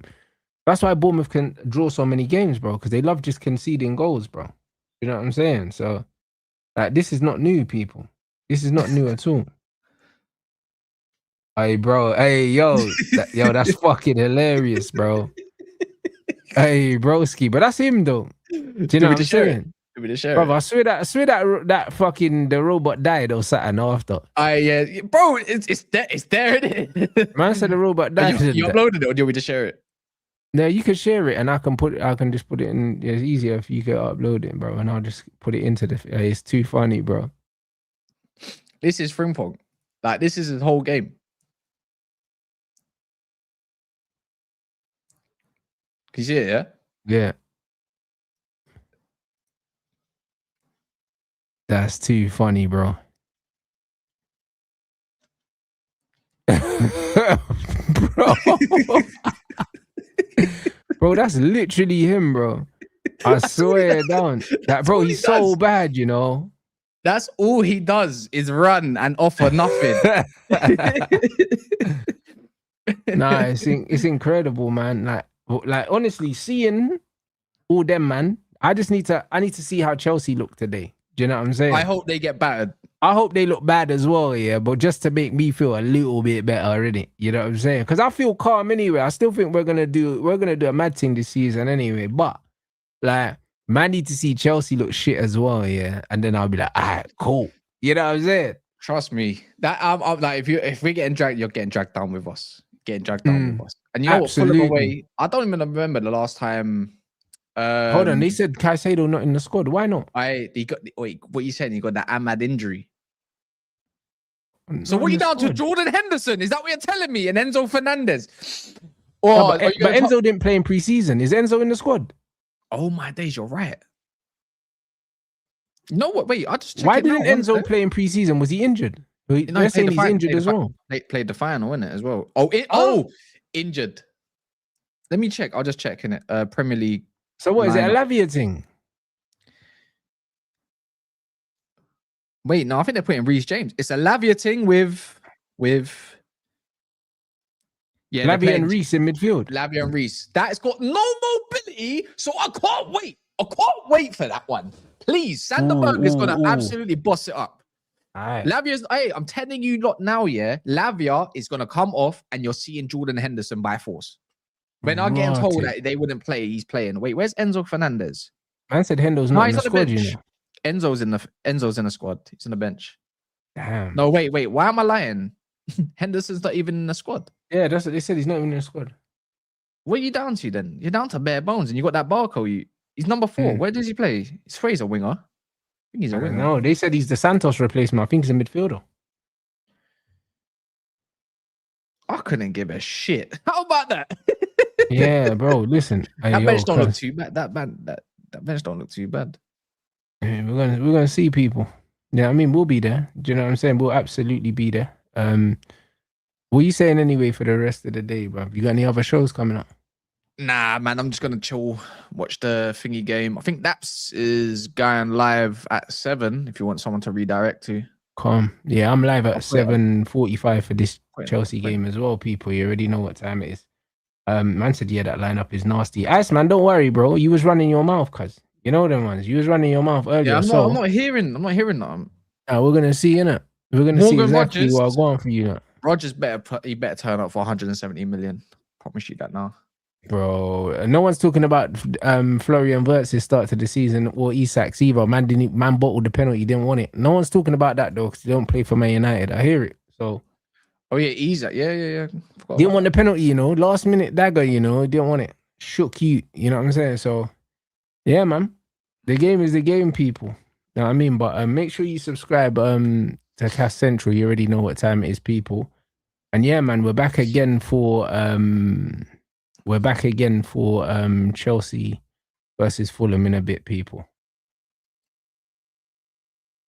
draw so many games, bro, because they love just conceding goals, bro. You know what I'm saying? So, like, this is not new, people. This is not new at all. Hey, bro. Hey, yo. That's fucking hilarious, bro. Hey, broski. But that's him, though. Do you know what I'm saying? Bro, I swear that fucking the robot died or something after. Bro, it's there, isn't it? Man said the robot died. You uploaded it, or do you want me to share it? No, you can share it, and I can just put it in. It's easier if you can upload it, bro, and I'll just put it into the. It's too funny, bro. This is Frimpong. Like, this is his whole game. Can you see it? Yeah. Yeah. That's too funny, bro. Bro. Bro, that's literally him, bro. I swear down. That bro, he's so bad, you know. That's all he does is run and offer nothing. Nah, it's incredible, man. Like honestly, seeing all them, man. I need to see how Chelsea look today. Do you know what I'm saying? I hope they get battered. I hope they look bad as well, yeah. But just to make me feel a little bit better already. You know what I'm saying? Because I feel calm anyway. I still think we're gonna do a mad thing this season anyway. But like, man, need to see Chelsea look shit as well, yeah. And then I'll be like, all right, cool. You know what I'm saying? Trust me. That I'm like, if we're getting dragged, you're getting dragged down with us. Getting dragged down with us. And you know what? Fulham away. I don't even remember the last time. Hold on, they said Caicedo not in the squad. Why not? What you saying? You got that Ahmad injury. So what are you down to? Jordan Henderson? Is that what you're telling me? And Enzo Fernandez? But Enzo didn't play in preseason. Is Enzo in the squad? Oh my days, you're right. You know what? Wait, I just checked. Why didn't Enzo play in preseason? Was he injured? They're saying he's injured as well. Played the final, innit, as well. Injured. Let me check. I'll just check in it. Premier League. So what is it? A Lavia thing? Wait, no, I think they're putting Reece James. It's a Lavia thing with Lavia and Reece in midfield. Lavia and Reece. That's got no mobility, so I can't wait. I can't wait for that one. Please, Sanderberg is gonna absolutely boss it up. Right. Lavia's. Hey, I'm telling you lot now, yeah. Lavia is gonna come off, and you're seeing Jordan Henderson by force. When I'm getting told that they wouldn't play, he's playing. Wait, where's Enzo Fernandez? Man said Hendo's not in the squad, you know. Enzo's in the squad. He's on the bench. Damn. No, wait. Why am I lying? Henderson's not even in the squad. Yeah, that's what they said. He's not even in the squad. What are you down to then? You're down to bare bones, and you got that Barco. He's number 4. Where does he play? He's Fraser winger. I think he's a winger. No, they said he's the Santos replacement. I think he's a midfielder. I couldn't give a shit. How about that? Yeah, bro. Listen, that bench don't look too bad. That bench don't look too bad. We're gonna see people. Yeah, I mean, we'll be there. Do you know what I'm saying? We'll absolutely be there. What are you saying anyway for the rest of the day, bro? You got any other shows coming up? Nah, man, I'm just gonna chill, watch the thingy game. I think Naps is going live at 7. If you want someone to redirect to, Calm. Yeah, I'm live I'll at put it. 7:45 for this Put it- Chelsea put it- game as well, people. You already know what time it is. Man said, yeah, that lineup is nasty. Ice man, don't worry, bro. You was running your mouth, cuz. You know them ones. You was running your mouth Yeah, earlier. I'm So not hearing that. we're gonna see, innit? We're gonna see Morgan exactly Rogers. what I want for you, innit? Rogers he better turn up for 170 million. Promise you that now. Bro. No one's talking about Florian Wirtz's start to the season or Isak's either. Man bottled the penalty, didn't want it. No one's talking about that though, because they don't play for Man United. I hear it. So Oh yeah, Isak. Yeah. Forgot didn't about want the that. penalty, last minute dagger, didn't want it. Shook you, you know what I'm saying? So yeah, man. The game is the game, people. You know what I mean? But make sure you subscribe to Cast Central. You already know what time it is, people. And yeah, man, we're back again for Chelsea versus Fulham in a bit, people.